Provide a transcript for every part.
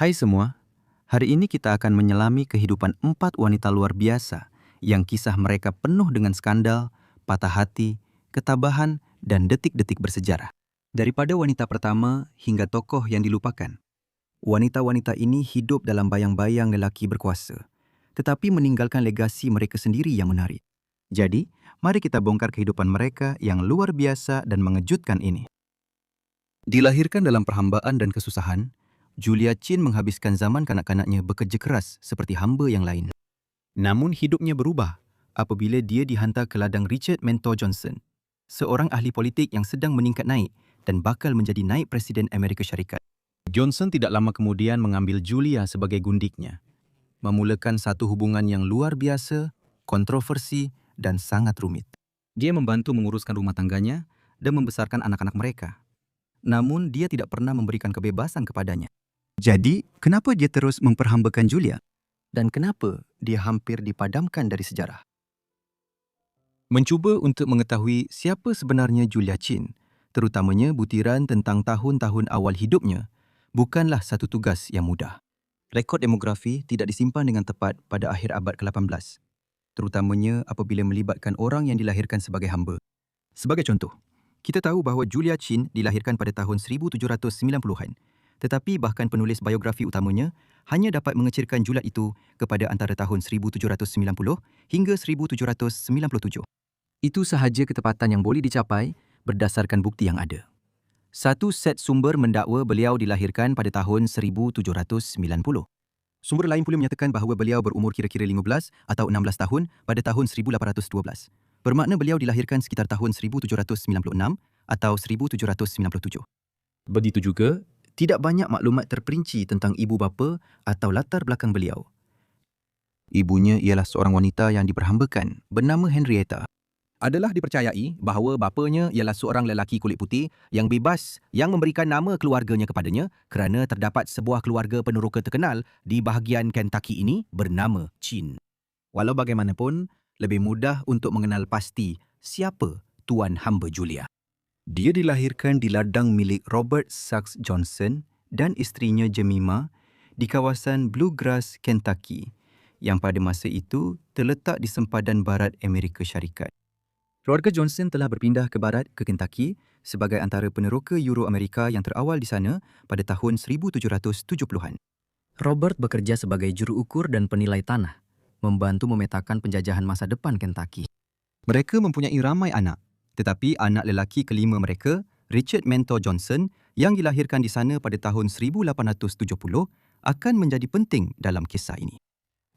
Hai semua, hari ini kita akan menyelami kehidupan 4 wanita luar biasa yang kisah mereka penuh dengan skandal, patah hati, ketabahan, dan detik-detik bersejarah. Daripada wanita pertama hingga tokoh yang dilupakan, wanita-wanita ini hidup dalam bayang-bayang lelaki berkuasa, tetapi meninggalkan legasi mereka sendiri yang menarik. Jadi, mari kita bongkar kehidupan mereka yang luar biasa dan mengejutkan ini. Dilahirkan dalam perhambaan dan kesusahan, Julia Chin menghabiskan zaman kanak-kanaknya bekerja keras seperti hamba yang lain. Namun hidupnya berubah apabila dia dihantar ke ladang Richard Mentor Johnson, seorang ahli politik yang sedang meningkat naik dan bakal menjadi naib Presiden Amerika Syarikat. Johnson tidak lama kemudian mengambil Julia sebagai gundiknya, memulakan satu hubungan yang luar biasa, kontroversi, dan sangat rumit. Dia membantu menguruskan rumah tangganya dan membesarkan anak-anak mereka. Namun dia tidak pernah memberikan kebebasan kepadanya. Jadi, kenapa dia terus memperhambakan Julia? Dan kenapa dia hampir dipadamkan dari sejarah? Mencuba untuk mengetahui siapa sebenarnya Julia Chin, terutamanya butiran tentang tahun-tahun awal hidupnya, bukanlah satu tugas yang mudah. Rekod demografi tidak disimpan dengan tepat pada akhir abad ke-18, terutamanya apabila melibatkan orang yang dilahirkan sebagai hamba. Sebagai contoh, kita tahu bahawa Julia Chin dilahirkan pada tahun 1790-an, tetapi bahkan penulis biografi utamanya hanya dapat mengecilkan julat itu kepada antara tahun 1790 hingga 1797. Itu sahaja ketepatan yang boleh dicapai berdasarkan bukti yang ada. Satu set sumber mendakwa beliau dilahirkan pada tahun 1790. Sumber lain pula menyatakan bahawa beliau berumur kira-kira 15 atau 16 tahun pada tahun 1812. Bermakna beliau dilahirkan sekitar tahun 1796 atau 1797. Begitu juga, tidak banyak maklumat terperinci tentang ibu bapa atau latar belakang beliau. Ibunya ialah seorang wanita yang diperhambakan bernama Henrietta. Adalah dipercayai bahawa bapanya ialah seorang lelaki kulit putih yang bebas yang memberikan nama keluarganya kepadanya kerana terdapat sebuah keluarga peneroka terkenal di bahagian Kentucky ini bernama Chin. Walau bagaimanapun, lebih mudah untuk mengenal pasti siapa Tuan Hamba Julia. Dia dilahirkan di ladang milik Robert Sachs Johnson dan isterinya Jemima di kawasan Bluegrass, Kentucky, yang pada masa itu terletak di sempadan barat Amerika Syarikat. Keluarga Johnson telah berpindah ke barat ke Kentucky sebagai antara peneroka Euro-Amerika yang terawal di sana pada tahun 1770-an. Robert bekerja sebagai juru ukur dan penilai tanah, membantu memetakan penjajahan masa depan Kentucky. Mereka mempunyai ramai anak, tetapi anak lelaki kelima mereka, Richard Mentor Johnson, yang dilahirkan di sana pada tahun 1870, akan menjadi penting dalam kisah ini.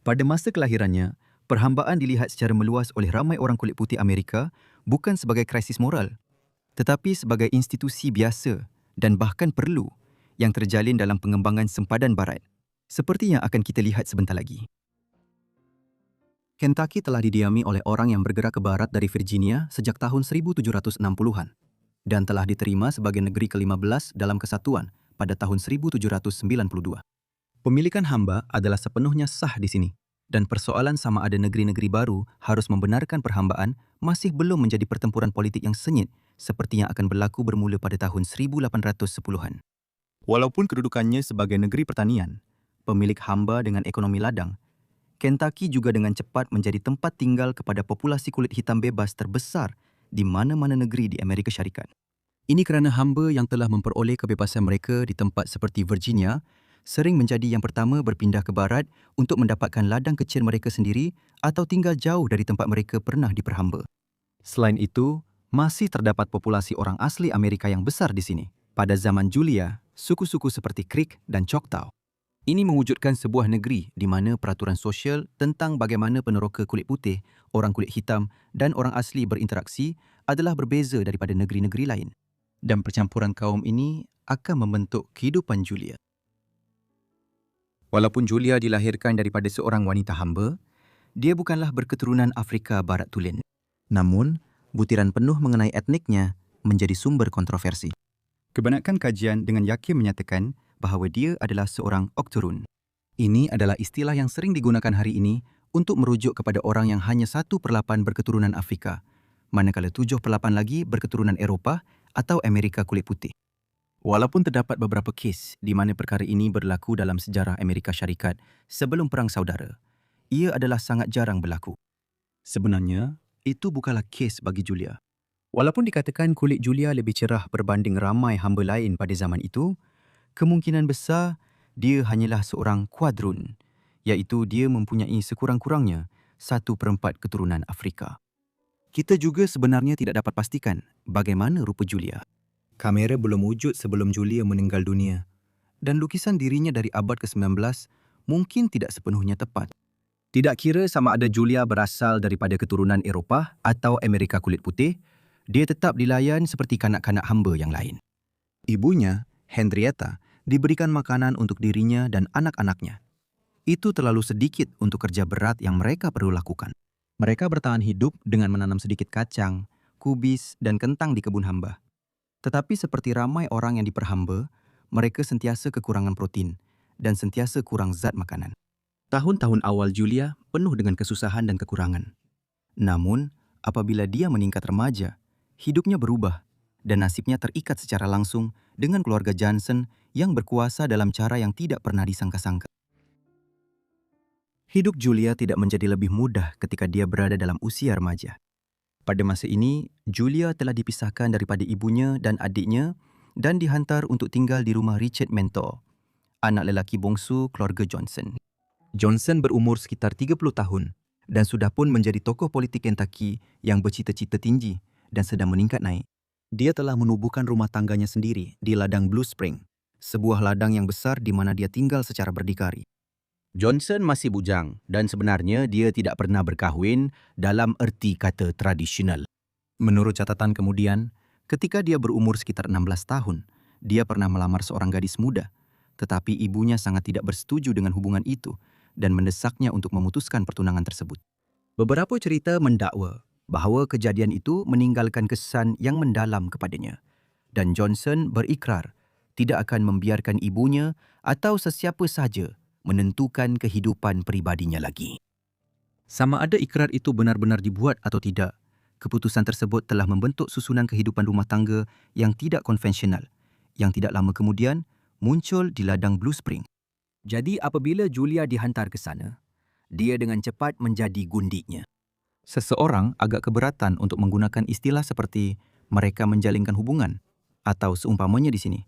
Pada masa kelahirannya, perhambaan dilihat secara meluas oleh ramai orang kulit putih Amerika bukan sebagai krisis moral, tetapi sebagai institusi biasa dan bahkan perlu yang terjalin dalam pengembangan sempadan barat, seperti yang akan kita lihat sebentar lagi. Kentucky telah didiami oleh orang yang bergerak ke barat dari Virginia sejak tahun 1760-an dan telah diterima sebagai negeri ke-15 dalam kesatuan pada tahun 1792. Pemilikan hamba adalah sepenuhnya sah di sini dan persoalan sama ada negeri-negeri baru harus membenarkan perhambaan masih belum menjadi pertempuran politik yang sengit seperti yang akan berlaku bermula pada tahun 1810-an. Walaupun kedudukannya sebagai negeri pertanian, pemilik hamba dengan ekonomi ladang, Kentucky juga dengan cepat menjadi tempat tinggal kepada populasi kulit hitam bebas terbesar di mana-mana negeri di Amerika Syarikat. Ini kerana hamba yang telah memperoleh kebebasan mereka di tempat seperti Virginia sering menjadi yang pertama berpindah ke barat untuk mendapatkan ladang kecil mereka sendiri atau tinggal jauh dari tempat mereka pernah diperhamba. Selain itu, masih terdapat populasi orang asli Amerika yang besar di sini. Pada zaman Julia, suku-suku seperti Creek dan Choctaw. Ini mewujudkan sebuah negeri di mana peraturan sosial tentang bagaimana peneroka kulit putih, orang kulit hitam dan orang asli berinteraksi adalah berbeza daripada negeri-negeri lain. Dan percampuran kaum ini akan membentuk kehidupan Julia. Walaupun Julia dilahirkan daripada seorang wanita hamba, dia bukanlah berketurunan Afrika Barat Tulen. Namun, butiran penuh mengenai etniknya menjadi sumber kontroversi. Kebanyakan kajian dengan yakin menyatakan bahawa dia adalah seorang Octoroon. Ini adalah istilah yang sering digunakan hari ini untuk merujuk kepada orang yang hanya 1/8 berketurunan Afrika, manakala 7/8 lagi berketurunan Eropah atau Amerika kulit putih. Walaupun terdapat beberapa kes di mana perkara ini berlaku dalam sejarah Amerika Syarikat sebelum Perang Saudara, ia adalah sangat jarang berlaku. Sebenarnya, itu bukanlah kes bagi Julia. Walaupun dikatakan kulit Julia lebih cerah berbanding ramai hamba lain pada zaman itu, kemungkinan besar dia hanyalah seorang kuadrun, iaitu dia mempunyai sekurang-kurangnya 1/4 keturunan Afrika. Kita juga sebenarnya tidak dapat pastikan bagaimana rupa Julia. Kamera belum wujud sebelum Julia meninggal dunia, dan lukisan dirinya dari abad ke-19 mungkin tidak sepenuhnya tepat. Tidak kira sama ada Julia berasal daripada keturunan Eropah atau Amerika kulit putih, dia tetap dilayan seperti kanak-kanak hamba yang lain. Ibunya, Henrietta, diberikan makanan untuk dirinya dan anak-anaknya. Itu terlalu sedikit untuk kerja berat yang mereka perlu lakukan. Mereka bertahan hidup dengan menanam sedikit kacang, kubis dan kentang di kebun hamba. Tetapi seperti ramai orang yang diperhamba, mereka sentiasa kekurangan protein dan sentiasa kurang zat makanan. Tahun-tahun awal Julia penuh dengan kesusahan dan kekurangan. Namun, apabila dia meningkat remaja, hidupnya berubah dan nasibnya terikat secara langsung dengan keluarga Johnson yang berkuasa dalam cara yang tidak pernah disangka-sangka. Hidup Julia tidak menjadi lebih mudah ketika dia berada dalam usia remaja. Pada masa ini, Julia telah dipisahkan daripada ibunya dan adiknya dan dihantar untuk tinggal di rumah Richard Mentor, anak lelaki bongsu keluarga Johnson. Johnson berumur sekitar 30 tahun dan sudah pun menjadi tokoh politik Kentucky yang bercita-cita tinggi dan sedang meningkat naik. Dia telah menubuhkan rumah tangganya sendiri di ladang Blue Spring, sebuah ladang yang besar di mana dia tinggal secara berdikari. Johnson masih bujang dan sebenarnya dia tidak pernah berkahwin dalam erti kata tradisional. Menurut catatan kemudian, ketika dia berumur sekitar 16 tahun, dia pernah melamar seorang gadis muda, tetapi ibunya sangat tidak bersetuju dengan hubungan itu dan mendesaknya untuk memutuskan pertunangan tersebut. Beberapa cerita mendakwa bahawa kejadian itu meninggalkan kesan yang mendalam kepadanya, dan Johnson berikrar tidak akan membiarkan ibunya atau sesiapa sahaja menentukan kehidupan peribadinya lagi. Sama ada ikrar itu benar-benar dibuat atau tidak, keputusan tersebut telah membentuk susunan kehidupan rumah tangga yang tidak konvensional, yang tidak lama kemudian muncul di ladang Blue Spring. Jadi apabila Julia dihantar ke sana, dia dengan cepat menjadi gundiknya. Seseorang agak keberatan untuk menggunakan istilah seperti mereka menjalinkan hubungan atau seumpamanya di sini,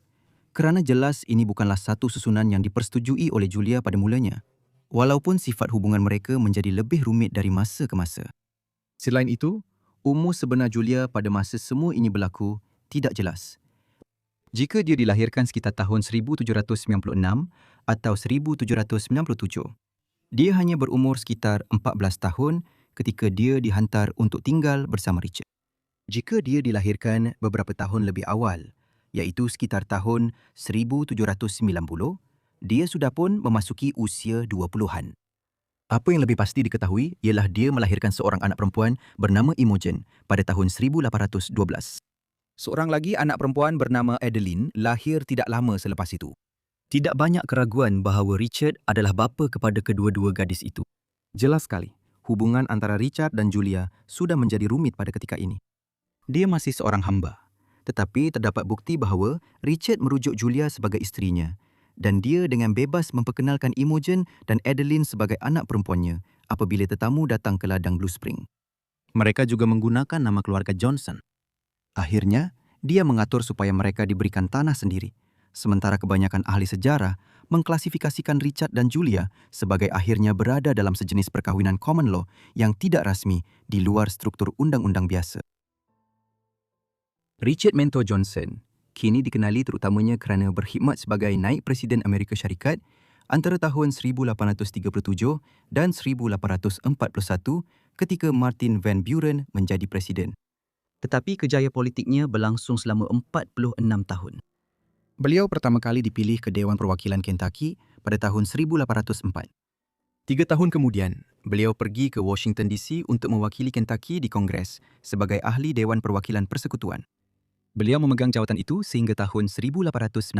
kerana jelas ini bukanlah satu susunan yang dipersetujui oleh Julia pada mulanya, walaupun sifat hubungan mereka menjadi lebih rumit dari masa ke masa. Selain itu, umur sebenar Julia pada masa semua ini berlaku tidak jelas. Jika dia dilahirkan sekitar tahun 1796 atau 1797, dia hanya berumur sekitar 14 tahun ketika dia dihantar untuk tinggal bersama Richard. Jika dia dilahirkan beberapa tahun lebih awal, iaitu sekitar tahun 1790, dia sudah pun memasuki usia 20-an. Apa yang lebih pasti diketahui ialah dia melahirkan seorang anak perempuan bernama Imogen pada tahun 1812. Seorang lagi anak perempuan bernama Adeline lahir tidak lama selepas itu. Tidak banyak keraguan bahawa Richard adalah bapa kepada kedua-dua gadis itu. Jelas sekali, hubungan antara Richard dan Julia sudah menjadi rumit pada ketika ini. Dia masih seorang hamba. Tetapi terdapat bukti bahawa Richard merujuk Julia sebagai isterinya dan dia dengan bebas memperkenalkan Imogen dan Adeline sebagai anak perempuannya apabila tetamu datang ke ladang Blue Spring. Mereka juga menggunakan nama keluarga Johnson. Akhirnya, dia mengatur supaya mereka diberikan tanah sendiri, sementara kebanyakan ahli sejarah mengklasifikasikan Richard dan Julia sebagai akhirnya berada dalam sejenis perkahwinan common law yang tidak rasmi di luar struktur undang-undang biasa. Richard Mentor Johnson kini dikenali terutamanya kerana berkhidmat sebagai naib Presiden Amerika Syarikat antara tahun 1837 dan 1841 ketika Martin Van Buren menjadi Presiden. Tetapi kejaya politiknya berlangsung selama 46 tahun. Beliau pertama kali dipilih ke Dewan Perwakilan Kentucky pada tahun 1804. 3 tahun kemudian, beliau pergi ke Washington DC untuk mewakili Kentucky di Kongres sebagai ahli Dewan Perwakilan Persekutuan. Beliau memegang jawatan itu sehingga tahun 1816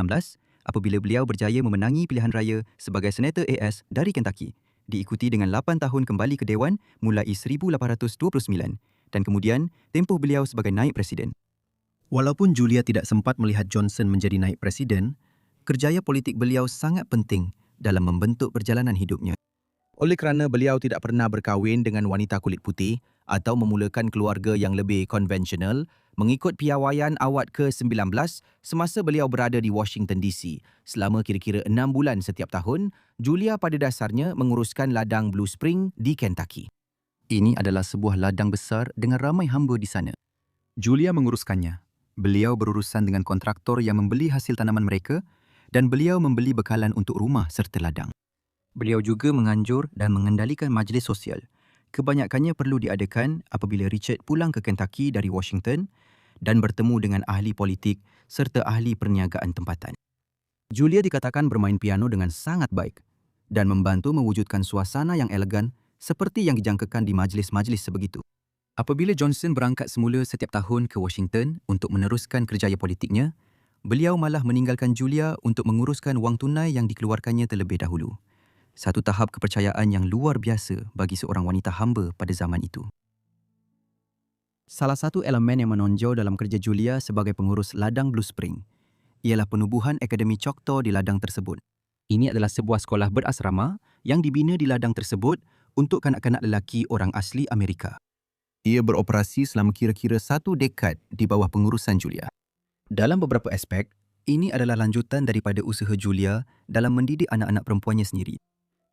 apabila beliau berjaya memenangi pilihan raya sebagai Senator AS dari Kentucky, diikuti dengan 8 tahun kembali ke Dewan mulai 1829 dan kemudian tempoh beliau sebagai naib presiden. Walaupun Julia tidak sempat melihat Johnson menjadi naib presiden, kerjaya politik beliau sangat penting dalam membentuk perjalanan hidupnya. Oleh kerana beliau tidak pernah berkahwin dengan wanita kulit putih atau memulakan keluarga yang lebih konvensional, mengikut piawaian awad ke-19 semasa beliau berada di Washington DC selama kira-kira 6 bulan setiap tahun, Julia pada dasarnya menguruskan ladang Blue Spring di Kentucky. Ini adalah sebuah ladang besar dengan ramai hamba di sana. Julia menguruskannya. Beliau berurusan dengan kontraktor yang membeli hasil tanaman mereka dan beliau membeli bekalan untuk rumah serta ladang. Beliau juga menganjur dan mengendalikan majlis sosial. Kebanyakannya perlu diadakan apabila Richard pulang ke Kentucky dari Washington dan bertemu dengan ahli politik serta ahli perniagaan tempatan. Julia dikatakan bermain piano dengan sangat baik dan membantu mewujudkan suasana yang elegan seperti yang dijangkakan di majlis-majlis sebegitu. Apabila Johnson berangkat semula setiap tahun ke Washington untuk meneruskan kerjaya politiknya, beliau malah meninggalkan Julia untuk menguruskan wang tunai yang dikeluarkannya terlebih dahulu. Satu tahap kepercayaan yang luar biasa bagi seorang wanita hamba pada zaman itu. Salah satu elemen yang menonjol dalam kerja Julia sebagai pengurus ladang Blue Spring ialah penubuhan Akademi Choctaw di ladang tersebut. Ini adalah sebuah sekolah berasrama yang dibina di ladang tersebut untuk kanak-kanak lelaki orang asli Amerika. Ia beroperasi selama kira-kira 1 dekad di bawah pengurusan Julia. Dalam beberapa aspek, ini adalah lanjutan daripada usaha Julia dalam mendidik anak-anak perempuannya sendiri.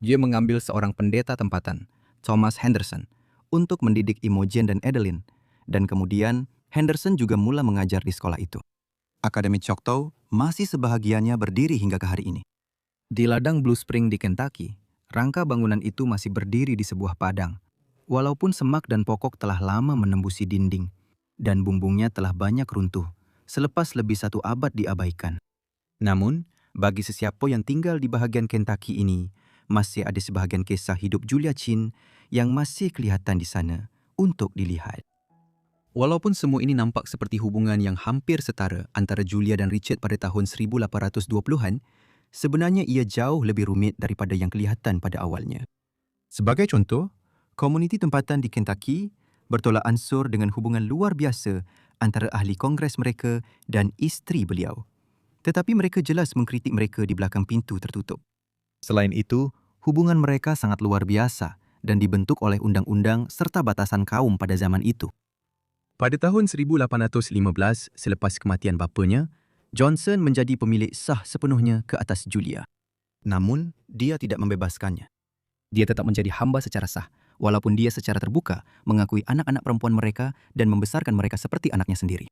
Dia mengambil seorang pendeta tempatan, Thomas Henderson, untuk mendidik Imogen dan Adeline, dan kemudian Henderson juga mula mengajar di sekolah itu. Akademi Choctaw masih sebahagiannya berdiri hingga ke hari ini. Di ladang Blue Spring di Kentucky, rangka bangunan itu masih berdiri di sebuah padang, walaupun semak dan pokok telah lama menembusi dinding, dan bumbungnya telah banyak runtuh, selepas lebih 1 abad diabaikan. Namun, bagi sesiapa yang tinggal di bahagian Kentucky ini, masih ada sebahagian kisah hidup Julia Chin yang masih kelihatan di sana untuk dilihat. Walaupun semua ini nampak seperti hubungan yang hampir setara antara Julia dan Richard pada tahun 1820-an, sebenarnya ia jauh lebih rumit daripada yang kelihatan pada awalnya. Sebagai contoh, komuniti tempatan di Kentucky bertolak ansur dengan hubungan luar biasa antara ahli kongres mereka dan isteri beliau. Tetapi mereka jelas mengkritik mereka di belakang pintu tertutup. Selain itu, hubungan mereka sangat luar biasa dan dibentuk oleh undang-undang serta batasan kaum pada zaman itu. Pada tahun 1815, selepas kematian bapanya, Johnson menjadi pemilik sah sepenuhnya ke atas Julia. Namun, dia tidak membebaskannya. Dia tetap menjadi hamba secara sah, walaupun dia secara terbuka mengakui anak-anak perempuan mereka dan membesarkan mereka seperti anaknya sendiri.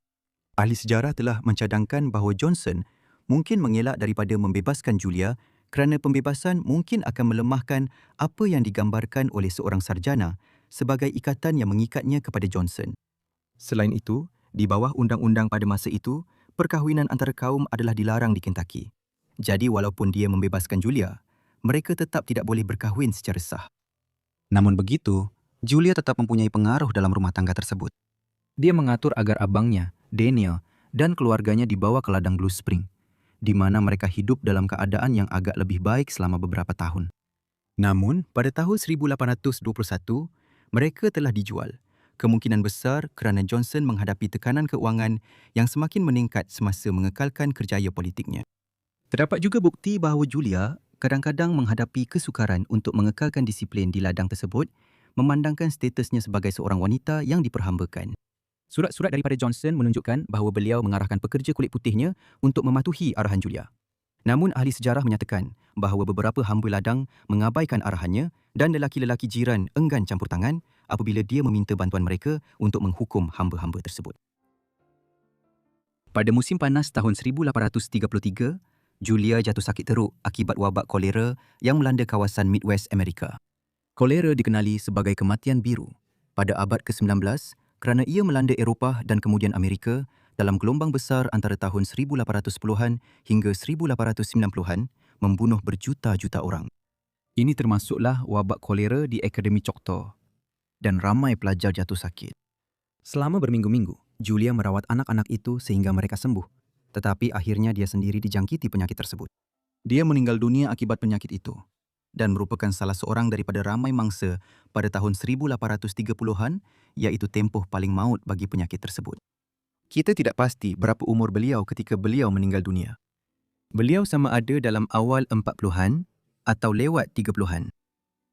Ahli sejarah telah mencadangkan bahawa Johnson mungkin mengelak daripada membebaskan Julia kerana pembebasan mungkin akan melemahkan apa yang digambarkan oleh seorang sarjana sebagai ikatan yang mengikatnya kepada Johnson. Selain itu, di bawah undang-undang pada masa itu, perkahwinan antara kaum adalah dilarang di Kentucky. Jadi walaupun dia membebaskan Julia, mereka tetap tidak boleh berkahwin secara sah. Namun begitu, Julia tetap mempunyai pengaruh dalam rumah tangga tersebut. Dia mengatur agar abangnya, Daniel, dan keluarganya dibawa ke ladang Blue Spring, di mana mereka hidup dalam keadaan yang agak lebih baik selama beberapa tahun. Namun, pada tahun 1821, mereka telah dijual, kemungkinan besar kerana Johnson menghadapi tekanan keuangan yang semakin meningkat semasa mengekalkan kerjaya politiknya. Terdapat juga bukti bahawa Julia kadang-kadang menghadapi kesukaran untuk mengekalkan disiplin di ladang tersebut, memandangkan statusnya sebagai seorang wanita yang diperhambakan. Surat-surat daripada Johnson menunjukkan bahawa beliau mengarahkan pekerja kulit putihnya untuk mematuhi arahan Julia. Namun ahli sejarah menyatakan bahawa beberapa hamba ladang mengabaikan arahannya dan lelaki-lelaki jiran enggan campur tangan apabila dia meminta bantuan mereka untuk menghukum hamba-hamba tersebut. Pada musim panas tahun 1833, Julia jatuh sakit teruk akibat wabak kolera yang melanda kawasan Midwest Amerika. Kolera dikenali sebagai kematian biru pada abad ke-19 kerana ia melanda Eropah dan kemudian Amerika dalam gelombang besar antara tahun 1810-an hingga 1890-an, membunuh berjuta-juta orang. Ini termasuklah wabak kolera di Akademi Choctaw dan ramai pelajar jatuh sakit. Selama berminggu-minggu, Julia merawat anak-anak itu sehingga mereka sembuh, tetapi akhirnya dia sendiri dijangkiti penyakit tersebut. Dia meninggal dunia akibat penyakit itu dan merupakan salah seorang daripada ramai mangsa pada tahun 1830-an, iaitu tempoh paling maut bagi penyakit tersebut. Kita tidak pasti berapa umur beliau ketika beliau meninggal dunia. Beliau sama ada dalam awal 40-an atau lewat 30-an.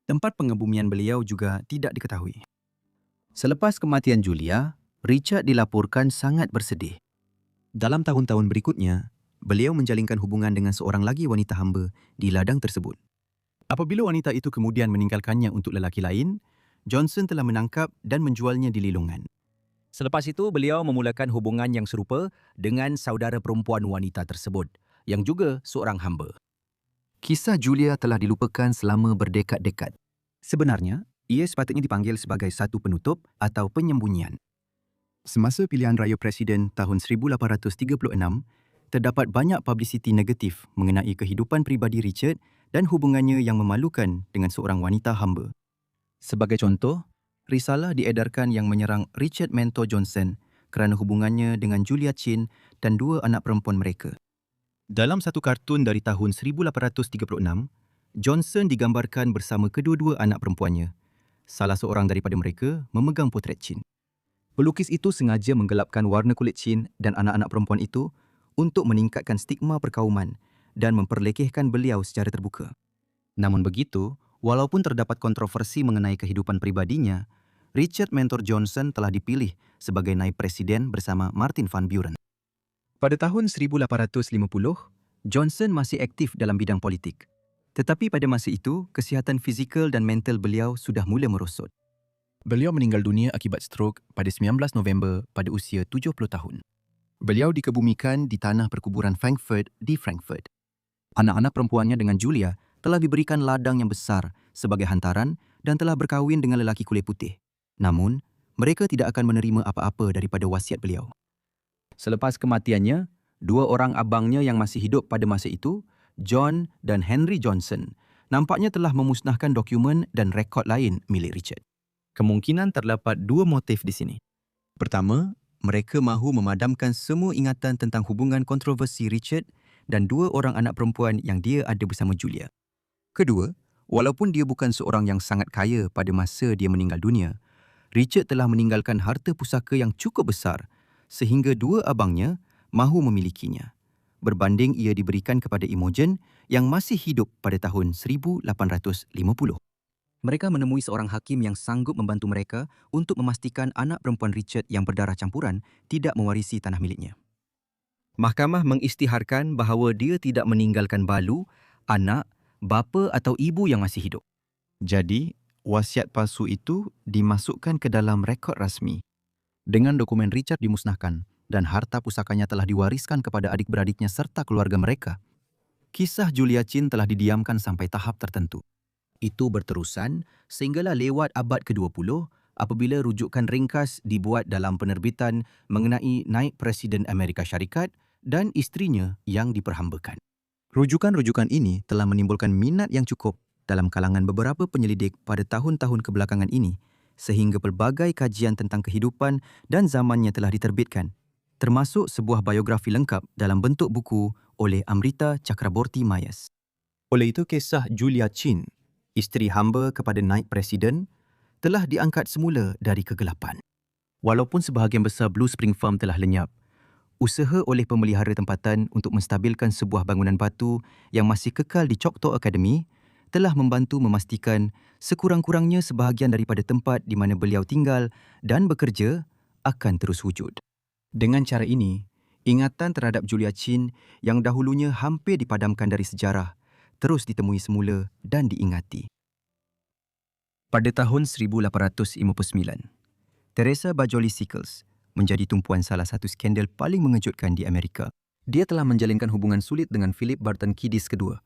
Tempat pengebumian beliau juga tidak diketahui. Selepas kematian Julia, Richard dilaporkan sangat bersedih. Dalam tahun-tahun berikutnya, beliau menjalinkan hubungan dengan seorang lagi wanita hamba di ladang tersebut. Apabila wanita itu kemudian meninggalkannya untuk lelaki lain, Johnson telah menangkap dan menjualnya di Lilongan. Selepas itu, beliau memulakan hubungan yang serupa dengan saudara perempuan wanita tersebut, yang juga seorang hamba. Kisah Julia telah dilupakan selama berdekad-dekad. Sebenarnya, ia sepatutnya dipanggil sebagai satu penutup atau penyembunyian. Semasa pilihan raya presiden tahun 1836, terdapat banyak publisiti negatif mengenai kehidupan pribadi Richard dan hubungannya yang memalukan dengan seorang wanita hamba. Sebagai contoh, risalah diedarkan yang menyerang Richard Mentor Johnson kerana hubungannya dengan Julia Chin dan dua anak perempuan mereka. Dalam satu kartun dari tahun 1836, Johnson digambarkan bersama kedua-dua anak perempuannya. Salah seorang daripada mereka memegang potret Chin. Pelukis itu sengaja menggelapkan warna kulit Chin dan anak-anak perempuan itu untuk meningkatkan stigma perkauman dan memperlekehkan beliau secara terbuka. Namun begitu, walaupun terdapat kontroversi mengenai kehidupan pribadinya, Richard Mentor Johnson telah dipilih sebagai naib presiden bersama Martin Van Buren. Pada tahun 1850, Johnson masih aktif dalam bidang politik. Tetapi pada masa itu, kesihatan fizikal dan mental beliau sudah mula merosot. Beliau meninggal dunia akibat strok pada 19 November pada usia 70 tahun. Beliau dikebumikan di tanah perkuburan Frankfurt di Frankfurt. Anak-anak perempuannya dengan Julia telah diberikan ladang yang besar sebagai hantaran dan telah berkahwin dengan lelaki kulit putih. Namun, mereka tidak akan menerima apa-apa daripada wasiat beliau. Selepas kematiannya, dua orang abangnya yang masih hidup pada masa itu, John dan Henry Johnson, nampaknya telah memusnahkan dokumen dan rekod lain milik Richard. Kemungkinan terdapat dua motif di sini. Pertama, mereka mahu memadamkan semua ingatan tentang hubungan kontroversi Richard dan dua orang anak perempuan yang dia ada bersama Julia. Kedua, walaupun dia bukan seorang yang sangat kaya pada masa dia meninggal dunia, Richard telah meninggalkan harta pusaka yang cukup besar sehingga dua abangnya mahu memilikinya, berbanding ia diberikan kepada Imogen yang masih hidup pada tahun 1850. Mereka menemui seorang hakim yang sanggup membantu mereka untuk memastikan anak perempuan Richard yang berdarah campuran tidak mewarisi tanah miliknya. Mahkamah mengisytiharkan bahawa dia tidak meninggalkan balu, anak, bapa atau ibu yang masih hidup. Jadi, wasiat palsu itu dimasukkan ke dalam rekod rasmi. Dengan dokumen Richard dimusnahkan dan harta pusakanya telah diwariskan kepada adik-beradiknya serta keluarga mereka, kisah Julia Chin telah didiamkan sampai tahap tertentu. Itu berterusan sehinggalah lewat abad ke-20 apabila rujukan ringkas dibuat dalam penerbitan mengenai naib Presiden Amerika Syarikat dan isterinya yang diperhambakan. Rujukan-rujukan ini telah menimbulkan minat yang cukup dalam kalangan beberapa penyelidik pada tahun-tahun kebelakangan ini sehingga pelbagai kajian tentang kehidupan dan zamannya telah diterbitkan, termasuk sebuah biografi lengkap dalam bentuk buku oleh Amrita Chakraborty Myers. Oleh itu, kisah Julia Chin, isteri hamba kepada naib presiden, telah diangkat semula dari kegelapan. Walaupun sebahagian besar Blue Spring Farm telah lenyap, usaha oleh pemelihara tempatan untuk menstabilkan sebuah bangunan batu yang masih kekal di Choctaw Academy telah membantu memastikan sekurang-kurangnya sebahagian daripada tempat di mana beliau tinggal dan bekerja akan terus wujud. Dengan cara ini, ingatan terhadap Julia Chin yang dahulunya hampir dipadamkan dari sejarah terus ditemui semula dan diingati. Pada tahun 1859, Teresa Bajoli Sickles menjadi tumpuan salah satu skandal paling mengejutkan di Amerika. Dia telah menjalinkan hubungan sulit dengan Philip Barton Kiddis kedua.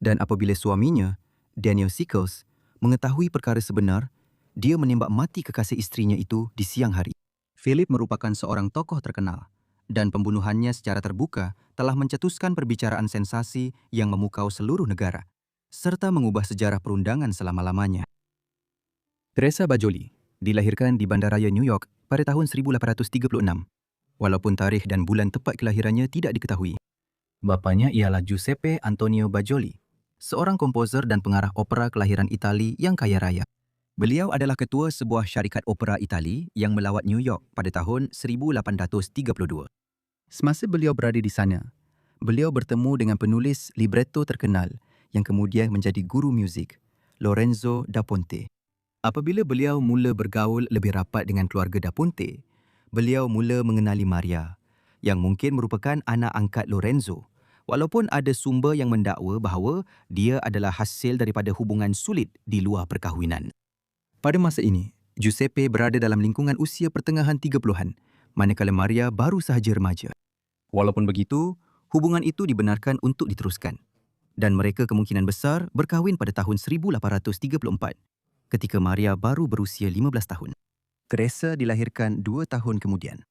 Dan apabila suaminya, Daniel Sickles, mengetahui perkara sebenar, dia menembak mati kekasih isterinya itu di siang hari. Philip merupakan seorang tokoh terkenal dan pembunuhannya secara terbuka telah mencetuskan perbicaraan sensasi yang memukau seluruh negara serta mengubah sejarah perundangan selama-lamanya. Teresa Bajoli dilahirkan di Bandaraya New York pada tahun 1836. Walaupun tarikh dan bulan tepat kelahirannya tidak diketahui. Bapanya ialah Giuseppe Antonio Bajoli, seorang komposer dan pengarah opera kelahiran Itali yang kaya raya. Beliau adalah ketua sebuah syarikat opera Itali yang melawat New York pada tahun 1832. Semasa beliau berada di sana, beliau bertemu dengan penulis libretto terkenal yang kemudian menjadi guru muzik, Lorenzo da Ponte. Apabila beliau mula bergaul lebih rapat dengan keluarga da Ponte, beliau mula mengenali Maria, yang mungkin merupakan anak angkat Lorenzo, walaupun ada sumber yang mendakwa bahawa dia adalah hasil daripada hubungan sulit di luar perkahwinan. Pada masa ini, Giuseppe berada dalam lingkungan usia pertengahan 30-an, manakala Maria baru sahaja remaja. Walaupun begitu, hubungan itu dibenarkan untuk diteruskan. Dan mereka kemungkinan besar berkahwin pada tahun 1834, ketika Maria baru berusia 15 tahun. Teresa dilahirkan 2 tahun kemudian.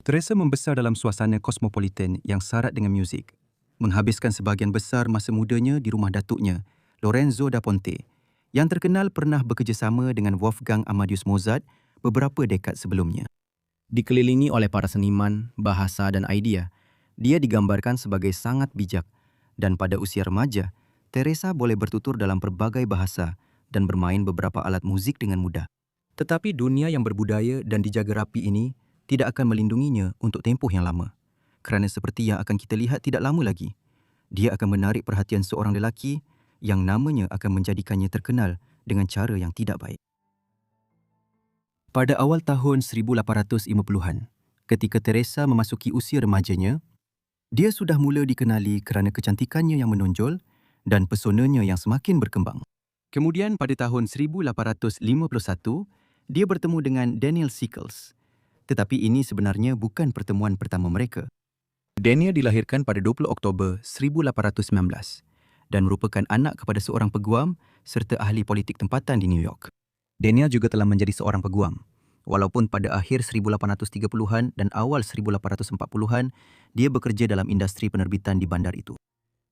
Teresa membesar dalam suasana kosmopolitan yang syarat dengan muzik, menghabiskan sebahagian besar masa mudanya di rumah datuknya, Lorenzo da Ponte, yang terkenal pernah bekerjasama dengan Wolfgang Amadeus Mozart beberapa dekad sebelumnya. Dikelilingi oleh para seniman, bahasa dan idea, dia digambarkan sebagai sangat bijak dan pada usia remaja, Teresa boleh bertutur dalam pelbagai bahasa dan bermain beberapa alat muzik dengan mudah. Tetapi dunia yang berbudaya dan dijaga rapi ini tidak akan melindunginya untuk tempoh yang lama. Kerana seperti yang akan kita lihat tidak lama lagi, dia akan menarik perhatian seorang lelaki yang namanya akan menjadikannya terkenal dengan cara yang tidak baik. Pada awal tahun 1850-an, ketika Teresa memasuki usia remajanya, dia sudah mula dikenali kerana kecantikannya yang menonjol dan pesonanya yang semakin berkembang. Kemudian pada tahun 1851, dia bertemu dengan Daniel Sickles. Tetapi ini sebenarnya bukan pertemuan pertama mereka. Daniel dilahirkan pada 20 Oktober 1819 dan merupakan anak kepada seorang peguam serta ahli politik tempatan di New York. Daniel juga telah menjadi seorang peguam, walaupun pada akhir 1830-an dan awal 1840-an, dia bekerja dalam industri penerbitan di bandar itu.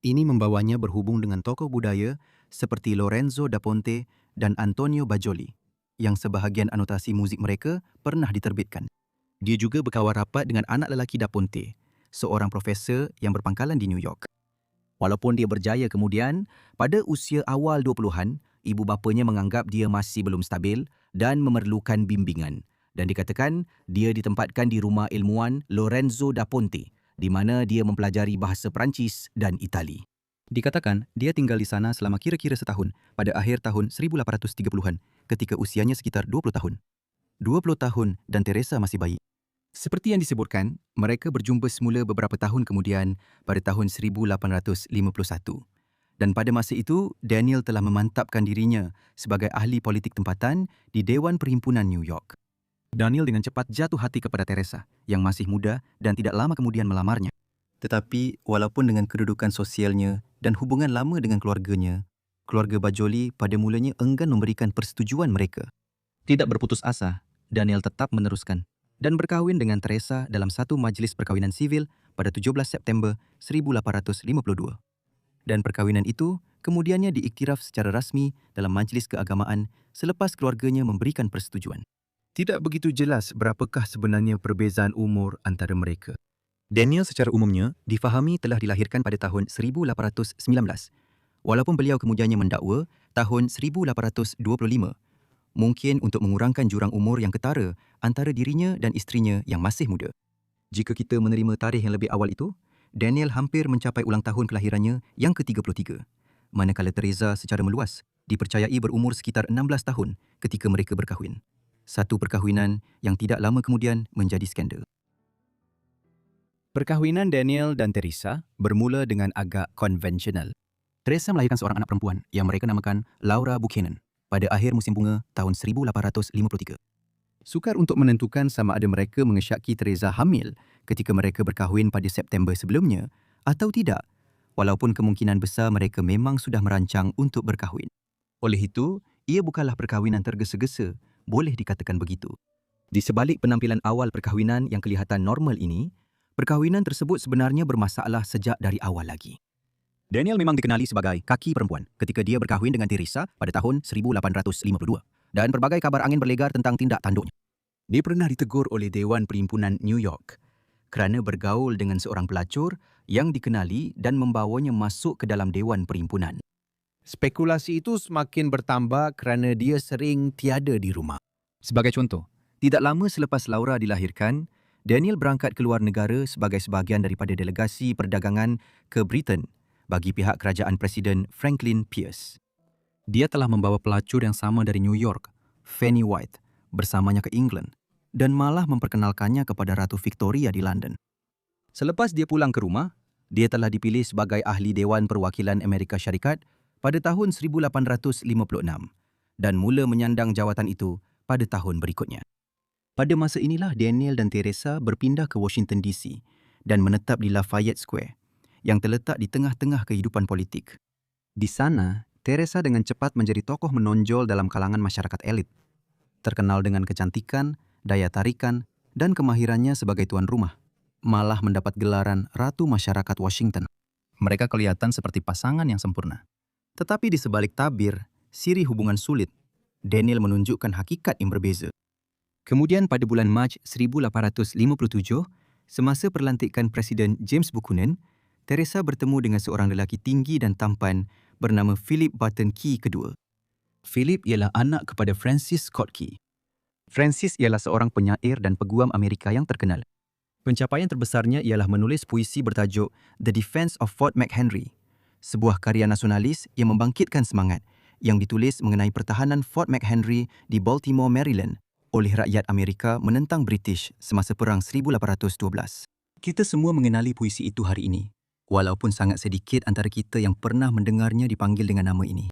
Ini membawanya berhubung dengan tokoh budaya seperti Lorenzo da Ponte dan Antonio Bajoli, yang sebahagian anotasi muzik mereka pernah diterbitkan. Dia juga berkawan rapat dengan anak lelaki da Ponte, seorang profesor yang berpangkalan di New York. Walaupun dia berjaya kemudian, pada usia awal 20-an, ibu bapanya menganggap dia masih belum stabil dan memerlukan bimbingan. Dan dikatakan dia ditempatkan di rumah ilmuwan Lorenzo da Ponte, di mana dia mempelajari bahasa Perancis dan Itali. Dikatakan dia tinggal di sana selama kira-kira setahun pada akhir tahun 1830-an ketika usianya sekitar 20 tahun. 20 tahun dan Teresa masih bayi. Seperti yang disebutkan, mereka berjumpa semula beberapa tahun kemudian pada tahun 1851. Dan pada masa itu, Daniel telah memantapkan dirinya sebagai ahli politik tempatan di Dewan Perhimpunan New York. Daniel dengan cepat jatuh hati kepada Teresa yang masih muda dan tidak lama kemudian melamarnya. Tetapi walaupun dengan kedudukan sosialnya dan hubungan lama dengan keluarganya, keluarga Bajoli pada mulanya enggan memberikan persetujuan mereka. Tidak berputus asa, Daniel tetap meneruskan dan berkahwin dengan Teresa dalam satu majlis perkahwinan sivil pada 17 September 1852. Dan perkahwinan itu kemudiannya diiktiraf secara rasmi dalam majlis keagamaan selepas keluarganya memberikan persetujuan. Tidak begitu jelas berapakah sebenarnya perbezaan umur antara mereka. Daniel secara umumnya difahami telah dilahirkan pada tahun 1819, walaupun beliau kemudiannya mendakwa tahun 1825, mungkin untuk mengurangkan jurang umur yang ketara antara dirinya dan isterinya yang masih muda. Jika kita menerima tarikh yang lebih awal itu, Daniel hampir mencapai ulang tahun kelahirannya yang ke-33, manakala Teresa secara meluas dipercayai berumur sekitar 16 tahun ketika mereka berkahwin. Satu perkahwinan yang tidak lama kemudian menjadi skandal. Perkahwinan Daniel dan Teresa bermula dengan agak konvensional. Teresa melahirkan seorang anak perempuan yang mereka namakan Laura Buchanan pada akhir musim bunga tahun 1853. Sukar untuk menentukan sama ada mereka mengesyaki Teresa hamil ketika mereka berkahwin pada September sebelumnya atau tidak, walaupun kemungkinan besar mereka memang sudah merancang untuk berkahwin. Oleh itu, ia bukanlah perkahwinan tergesa-gesa, boleh dikatakan begitu. Di sebalik penampilan awal perkahwinan yang kelihatan normal ini, perkahwinan tersebut sebenarnya bermasalah sejak dari awal lagi. Daniel memang dikenali sebagai kaki perempuan ketika dia berkahwin dengan Teresa pada tahun 1852 dan pelbagai kabar angin berlegar tentang tindak tanduknya. Dia pernah ditegur oleh Dewan Perhimpunan New York kerana bergaul dengan seorang pelacur yang dikenali dan membawanya masuk ke dalam Dewan Perhimpunan. Spekulasi itu semakin bertambah kerana dia sering tiada di rumah. Sebagai contoh, tidak lama selepas Laura dilahirkan, Daniel berangkat ke luar negara sebagai sebahagian daripada delegasi perdagangan ke Britain bagi pihak kerajaan Presiden Franklin Pierce. Dia telah membawa pelacur yang sama dari New York, Fanny White, bersamanya ke England dan malah memperkenalkannya kepada Ratu Victoria di London. Selepas dia pulang ke rumah, dia telah dipilih sebagai ahli Dewan Perwakilan Amerika Syarikat pada tahun 1856 dan mula menyandang jawatan itu pada tahun berikutnya. Pada masa inilah Daniel dan Teresa berpindah ke Washington DC dan menetap di Lafayette Square yang terletak di tengah-tengah kehidupan politik. Di sana, Teresa dengan cepat menjadi tokoh menonjol dalam kalangan masyarakat elit, terkenal dengan kecantikan, daya tarikan, dan kemahirannya sebagai tuan rumah, malah mendapat gelaran Ratu Masyarakat Washington. Mereka kelihatan seperti pasangan yang sempurna. Tetapi di sebalik tabir, siri hubungan sulit, Daniel menunjukkan hakikat yang berbeza. Kemudian pada bulan Mac 1857, semasa perlantikan Presiden James Buchanan, Teresa bertemu dengan seorang lelaki tinggi dan tampan bernama Philip Barton Key kedua. Philip ialah anak kepada Francis Scott Key. Francis ialah seorang penyair dan peguam Amerika yang terkenal. Pencapaian terbesarnya ialah menulis puisi bertajuk The Defense of Fort McHenry, sebuah karya nasionalis yang membangkitkan semangat yang ditulis mengenai pertahanan Fort McHenry di Baltimore, Maryland oleh rakyat Amerika menentang British semasa Perang 1812. Kita semua mengenali puisi itu hari ini, walaupun sangat sedikit antara kita yang pernah mendengarnya dipanggil dengan nama ini.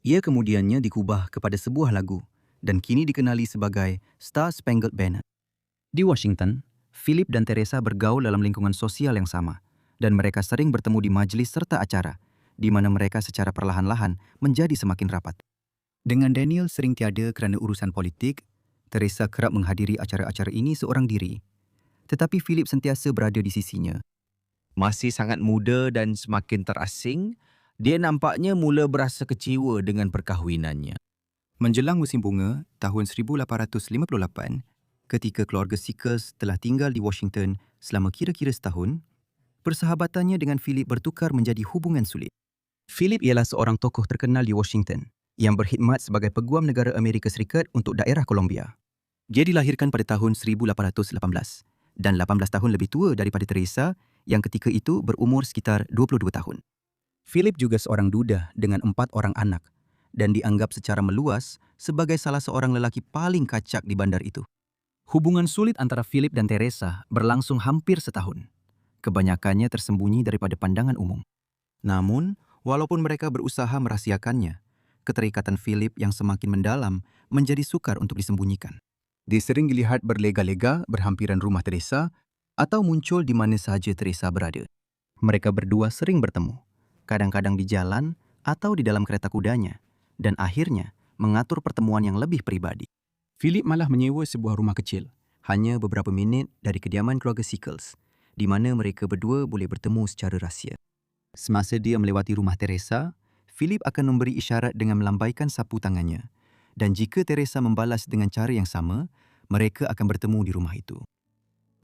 Ia kemudiannya dikubah kepada sebuah lagu dan kini dikenali sebagai Star Spangled Banner. Di Washington, Philip dan Teresa bergaul dalam lingkungan sosial yang sama dan mereka sering bertemu di majlis serta acara di mana mereka secara perlahan-lahan menjadi semakin rapat. Dengan Daniel sering tiada kerana urusan politik, Teresa kerap menghadiri acara-acara ini seorang diri. Tetapi Philip sentiasa berada di sisinya. Masih sangat muda dan semakin terasing, dia nampaknya mula berasa kecewa dengan perkahwinannya. Menjelang musim bunga tahun 1858, ketika keluarga Sickles telah tinggal di Washington selama kira-kira setahun, persahabatannya dengan Philip bertukar menjadi hubungan sulit. Philip ialah seorang tokoh terkenal di Washington yang berkhidmat sebagai peguam negara Amerika Serikat untuk daerah Columbia. Dia dilahirkan pada tahun 1818 dan 18 tahun lebih tua daripada Teresa yang ketika itu berumur sekitar 22 tahun. Philip juga seorang duda dengan 4 orang anak dan dianggap secara meluas sebagai salah seorang lelaki paling kacak di bandar itu. Hubungan sulit antara Philip dan Teresa berlangsung hampir setahun. Kebanyakannya tersembunyi daripada pandangan umum. Namun, walaupun mereka berusaha merahsiakannya, keterikatan Philip yang semakin mendalam menjadi sukar untuk disembunyikan. Dia sering dilihat berlega-lega berhampiran rumah Teresa atau muncul di mana sahaja Teresa berada. Mereka berdua sering bertemu, kadang-kadang di jalan atau di dalam kereta kudanya, dan akhirnya mengatur pertemuan yang lebih pribadi. Philip malah menyewa sebuah rumah kecil, hanya beberapa minit dari kediaman keluarga Sickles, di mana mereka berdua boleh bertemu secara rahsia. Semasa dia melewati rumah Teresa, Philip akan memberi isyarat dengan melambaikan sapu tangannya, dan jika Teresa membalas dengan cara yang sama, mereka akan bertemu di rumah itu.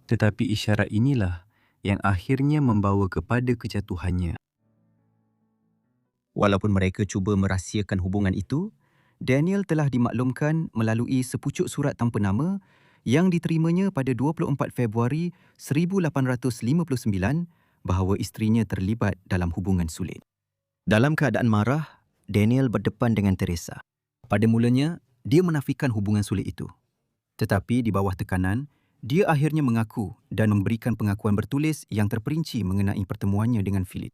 Tetapi isyarat inilah yang akhirnya membawa kepada kejatuhannya. Walaupun mereka cuba merahsiakan hubungan itu, Daniel telah dimaklumkan melalui sepucuk surat tanpa nama yang diterimanya pada 24 Februari 1859 bahawa isterinya terlibat dalam hubungan sulit. Dalam keadaan marah, Daniel berdepan dengan Teresa. Pada mulanya, dia menafikan hubungan sulit itu. Tetapi di bawah tekanan, dia akhirnya mengaku dan memberikan pengakuan bertulis yang terperinci mengenai pertemuannya dengan Philip.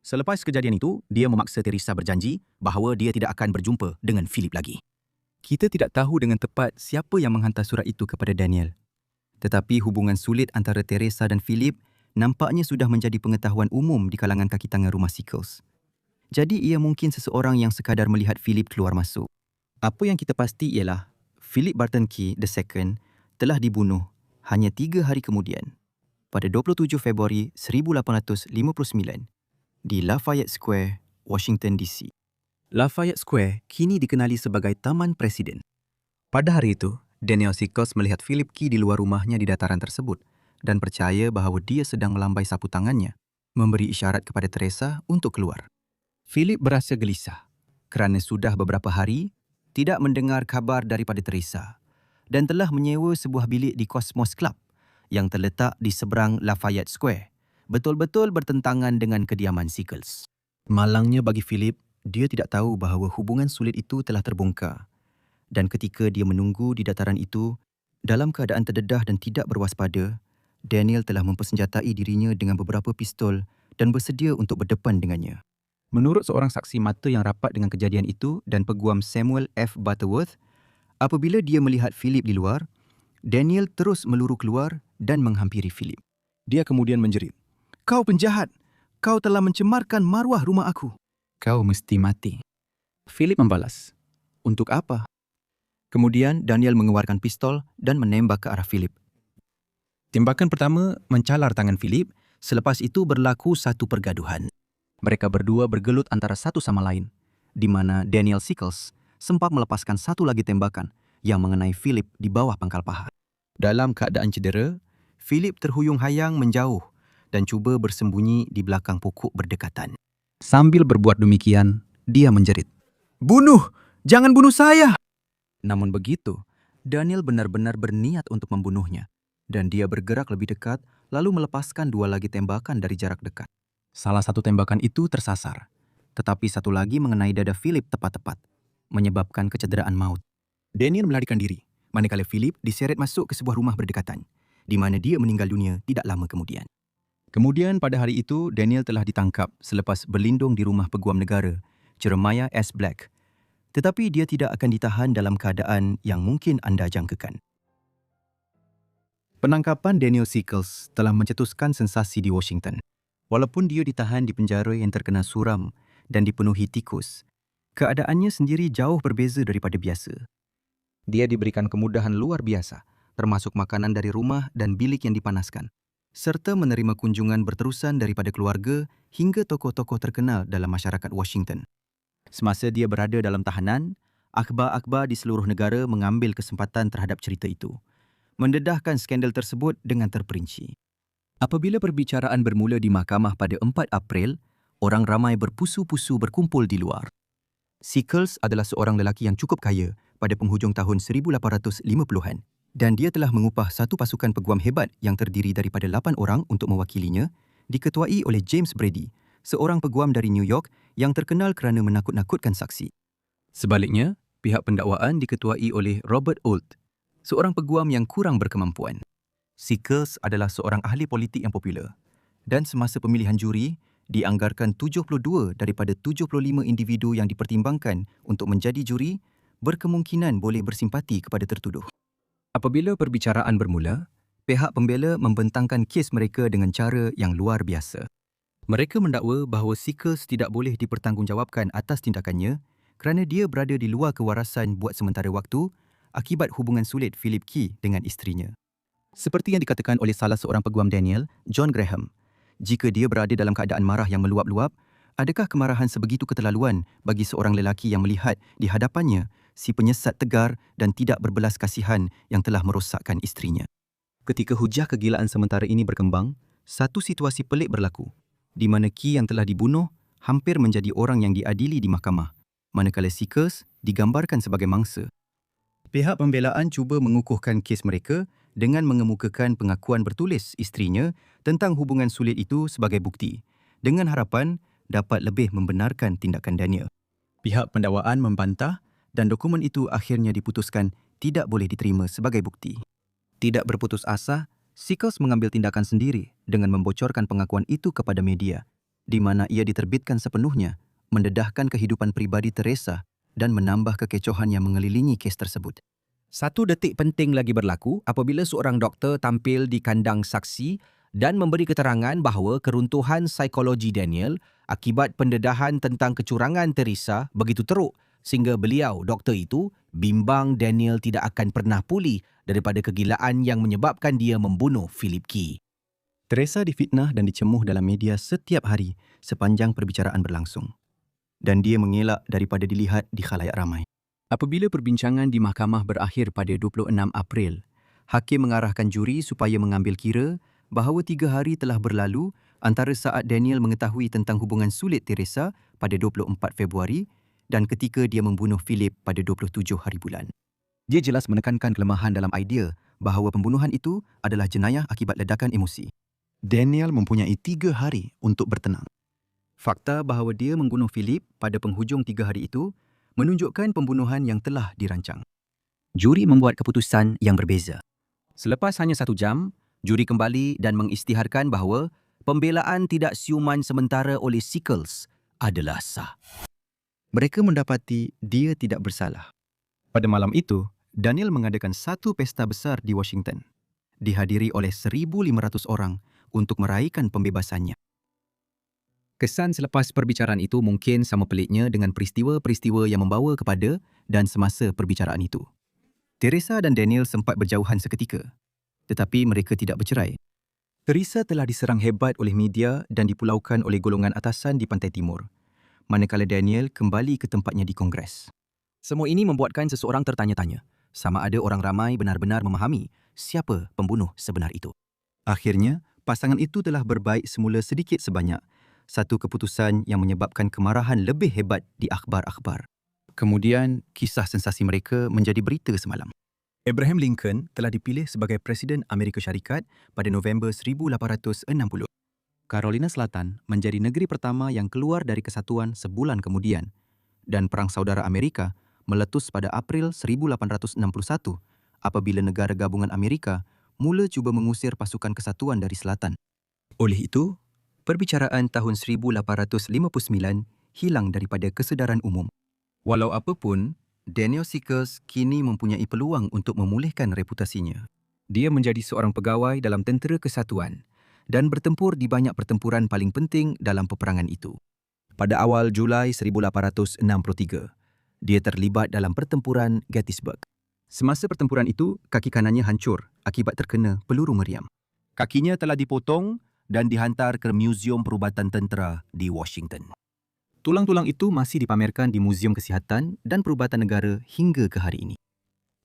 Selepas kejadian itu, dia memaksa Teresa berjanji bahawa dia tidak akan berjumpa dengan Philip lagi. Kita tidak tahu dengan tepat siapa yang menghantar surat itu kepada Daniel. Tetapi hubungan sulit antara Teresa dan Philip nampaknya sudah menjadi pengetahuan umum di kalangan kaki tangan rumah Sickles. Jadi ia mungkin seseorang yang sekadar melihat Philip keluar masuk. Apa yang kita pasti ialah Philip Barton Key II telah dibunuh hanya 3 hari kemudian, pada 27 Februari 1859 di Lafayette Square, Washington DC. Lafayette Square kini dikenali sebagai Taman Presiden. Pada hari itu, Daniel Sickles melihat Philip Key di luar rumahnya di dataran tersebut dan percaya bahawa dia sedang melambai sapu tangannya, memberi isyarat kepada Teresa untuk keluar. Philip berasa gelisah kerana sudah beberapa hari tidak mendengar khabar daripada Teresa dan telah menyewa sebuah bilik di Cosmos Club yang terletak di seberang Lafayette Square, betul-betul bertentangan dengan kediaman Sickles. Malangnya bagi Philip, dia tidak tahu bahawa hubungan sulit itu telah terbongkar. Dan ketika dia menunggu di dataran itu, dalam keadaan terdedah dan tidak berwaspada, Daniel telah mempersenjatai dirinya dengan beberapa pistol dan bersedia untuk berdepan dengannya. Menurut seorang saksi mata yang rapat dengan kejadian itu dan peguam Samuel F. Butterworth, apabila dia melihat Philip di luar, Daniel terus meluru keluar dan menghampiri Philip. Dia kemudian menjerit, "Kau penjahat! Kau telah mencemarkan maruah rumah aku. Kau mesti mati." Philip membalas, "Untuk apa?" Kemudian Daniel mengeluarkan pistol dan menembak ke arah Philip. Tembakan pertama mencalar tangan Philip, selepas itu berlaku satu pergaduhan. Mereka berdua bergelut antara satu sama lain, di mana Daniel Sickles sempat melepaskan satu lagi tembakan yang mengenai Philip di bawah pangkal paha. Dalam keadaan cedera, Philip terhuyung hayang menjauh dan cuba bersembunyi di belakang pokok berdekatan. Sambil berbuat demikian, dia menjerit, "Bunuh! Jangan bunuh saya!" Namun begitu, Daniel benar-benar berniat untuk membunuhnya, dan dia bergerak lebih dekat lalu melepaskan dua lagi tembakan dari jarak dekat. Salah satu tembakan itu tersasar, tetapi satu lagi mengenai dada Philip tepat-tepat, menyebabkan kecederaan maut. Daniel melarikan diri, manakala Philip diseret masuk ke sebuah rumah berdekatan, di mana dia meninggal dunia tidak lama kemudian. Kemudian pada hari itu, Daniel telah ditangkap selepas berlindung di rumah peguam negara, Jeremiah S. Black. Tetapi dia tidak akan ditahan dalam keadaan yang mungkin anda jangkakan. Penangkapan Daniel Sickles telah mencetuskan sensasi di Washington. Walaupun dia ditahan di penjara yang terkena suram dan dipenuhi tikus, keadaannya sendiri jauh berbeza daripada biasa. Dia diberikan kemudahan luar biasa, termasuk makanan dari rumah dan bilik yang dipanaskan, serta menerima kunjungan berterusan daripada keluarga hingga tokoh-tokoh terkenal dalam masyarakat Washington. Semasa dia berada dalam tahanan, akhbar-akhbar di seluruh negara mengambil kesempatan terhadap cerita itu, mendedahkan skandal tersebut dengan terperinci. Apabila perbicaraan bermula di mahkamah pada 4 April, orang ramai berpusu-pusu berkumpul di luar. Sickles adalah seorang lelaki yang cukup kaya pada penghujung tahun 1850-an dan dia telah mengupah satu pasukan peguam hebat yang terdiri daripada 8 orang untuk mewakilinya, diketuai oleh James Brady, seorang peguam dari New York yang terkenal kerana menakut-nakutkan saksi. Sebaliknya, pihak pendakwaan diketuai oleh Robert Ould, seorang peguam yang kurang berkemampuan. Sickles adalah seorang ahli politik yang popular dan semasa pemilihan juri, dianggarkan 72 daripada 75 individu yang dipertimbangkan untuk menjadi juri berkemungkinan boleh bersimpati kepada tertuduh. Apabila perbicaraan bermula, pihak pembela membentangkan kes mereka dengan cara yang luar biasa. Mereka mendakwa bahawa Sickles tidak boleh dipertanggungjawabkan atas tindakannya kerana dia berada di luar kewarasan buat sementara waktu akibat hubungan sulit Philip Key dengan isterinya. Seperti yang dikatakan oleh salah seorang peguam Daniel, John Graham, jika dia berada dalam keadaan marah yang meluap-luap, adakah kemarahan sebegitu keterlaluan bagi seorang lelaki yang melihat di hadapannya si penyesat tegar dan tidak berbelas kasihan yang telah merosakkan isterinya? Ketika hujah kegilaan sementara ini berkembang, satu situasi pelik berlaku, di mana Key yang telah dibunuh hampir menjadi orang yang diadili di mahkamah, manakala Sickles digambarkan sebagai mangsa. Pihak pembelaan cuba mengukuhkan kes mereka dengan mengemukakan pengakuan bertulis isterinya tentang hubungan sulit itu sebagai bukti, dengan harapan dapat lebih membenarkan tindakan Daniel. Pihak pendakwaan membantah dan dokumen itu akhirnya diputuskan tidak boleh diterima sebagai bukti. Tidak berputus asa, Sickles mengambil tindakan sendiri dengan membocorkan pengakuan itu kepada media, di mana ia diterbitkan sepenuhnya, mendedahkan kehidupan pribadi Teresa dan menambah kekecohan yang mengelilingi kes tersebut. Satu detik penting lagi berlaku apabila seorang doktor tampil di kandang saksi dan memberi keterangan bahawa keruntuhan psikologi Daniel akibat pendedahan tentang kecurangan Teresa begitu teruk sehingga beliau, doktor itu, bimbang Daniel tidak akan pernah pulih daripada kegilaan yang menyebabkan dia membunuh Philip Key. Teresa difitnah dan dicemuh dalam media setiap hari sepanjang perbicaraan berlangsung, dan dia mengelak daripada dilihat di khalayak ramai. Apabila perbincangan di mahkamah berakhir pada 26 April, hakim mengarahkan juri supaya mengambil kira bahawa 3 hari telah berlalu antara saat Daniel mengetahui tentang hubungan sulit Teresa pada 24 Februari dan ketika dia membunuh Philip pada 27 hari bulan. Dia jelas menekankan kelemahan dalam idea bahawa pembunuhan itu adalah jenayah akibat ledakan emosi. Daniel mempunyai 3 hari untuk bertenang. Fakta bahawa dia membunuh Philip pada penghujung 3 hari itu menunjukkan pembunuhan yang telah dirancang. Juri membuat keputusan yang berbeza. Selepas hanya 1 jam, juri kembali dan mengisytiharkan bahawa pembelaan tidak siuman sementara oleh Sickles adalah sah. Mereka mendapati dia tidak bersalah. Pada malam itu, Daniel mengadakan satu pesta besar di Washington, dihadiri oleh 1,500 orang untuk meraihkan pembebasannya. Kesan selepas perbicaraan itu mungkin sama peliknya dengan peristiwa-peristiwa yang membawa kepada dan semasa perbicaraan itu. Teresa dan Daniel sempat berjauhan seketika, tetapi mereka tidak bercerai. Teresa telah diserang hebat oleh media dan dipulaukan oleh golongan atasan di Pantai Timur, manakala Daniel kembali ke tempatnya di Kongres. Semua ini membuatkan seseorang tertanya-tanya, sama ada orang ramai benar-benar memahami siapa pembunuh sebenar itu. Akhirnya, pasangan itu telah berbaik semula sedikit sebanyak, satu keputusan yang menyebabkan kemarahan lebih hebat di akhbar-akhbar. Kemudian, kisah sensasi mereka menjadi berita semalam. Abraham Lincoln telah dipilih sebagai Presiden Amerika Syarikat pada November 1860. Carolina Selatan menjadi negeri pertama yang keluar dari kesatuan sebulan kemudian, dan Perang Saudara Amerika meletus pada April 1861 apabila negara gabungan Amerika mula cuba mengusir pasukan kesatuan dari selatan. Oleh itu, perbicaraan tahun 1859 hilang daripada kesedaran umum. Walau apapun, Daniel Sickles kini mempunyai peluang untuk memulihkan reputasinya. Dia menjadi seorang pegawai dalam Tentera Kesatuan dan bertempur di banyak pertempuran paling penting dalam peperangan itu. Pada awal Julai 1863, dia terlibat dalam pertempuran Gettysburg. Semasa pertempuran itu, kaki kanannya hancur akibat terkena peluru meriam. Kakinya telah dipotong dan dihantar ke Muzium Perubatan Tentera di Washington. Tulang-tulang itu masih dipamerkan di Muzium Kesihatan dan Perubatan Negara hingga ke hari ini.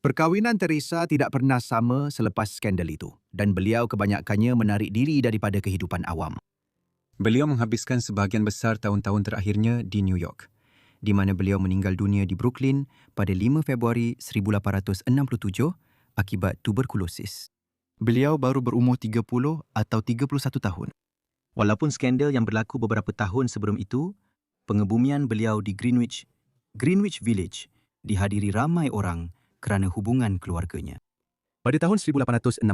Perkahwinan Teresa tidak pernah sama selepas skandal itu dan beliau kebanyakannya menarik diri daripada kehidupan awam. Beliau menghabiskan sebahagian besar tahun-tahun terakhirnya di New York, di mana beliau meninggal dunia di Brooklyn pada 5 Februari 1867 akibat tuberkulosis. Beliau baru berumur 30 atau 31 tahun. Walaupun skandal yang berlaku beberapa tahun sebelum itu, pengebumian beliau di Greenwich Village dihadiri ramai orang kerana hubungan keluarganya. Pada tahun 1869,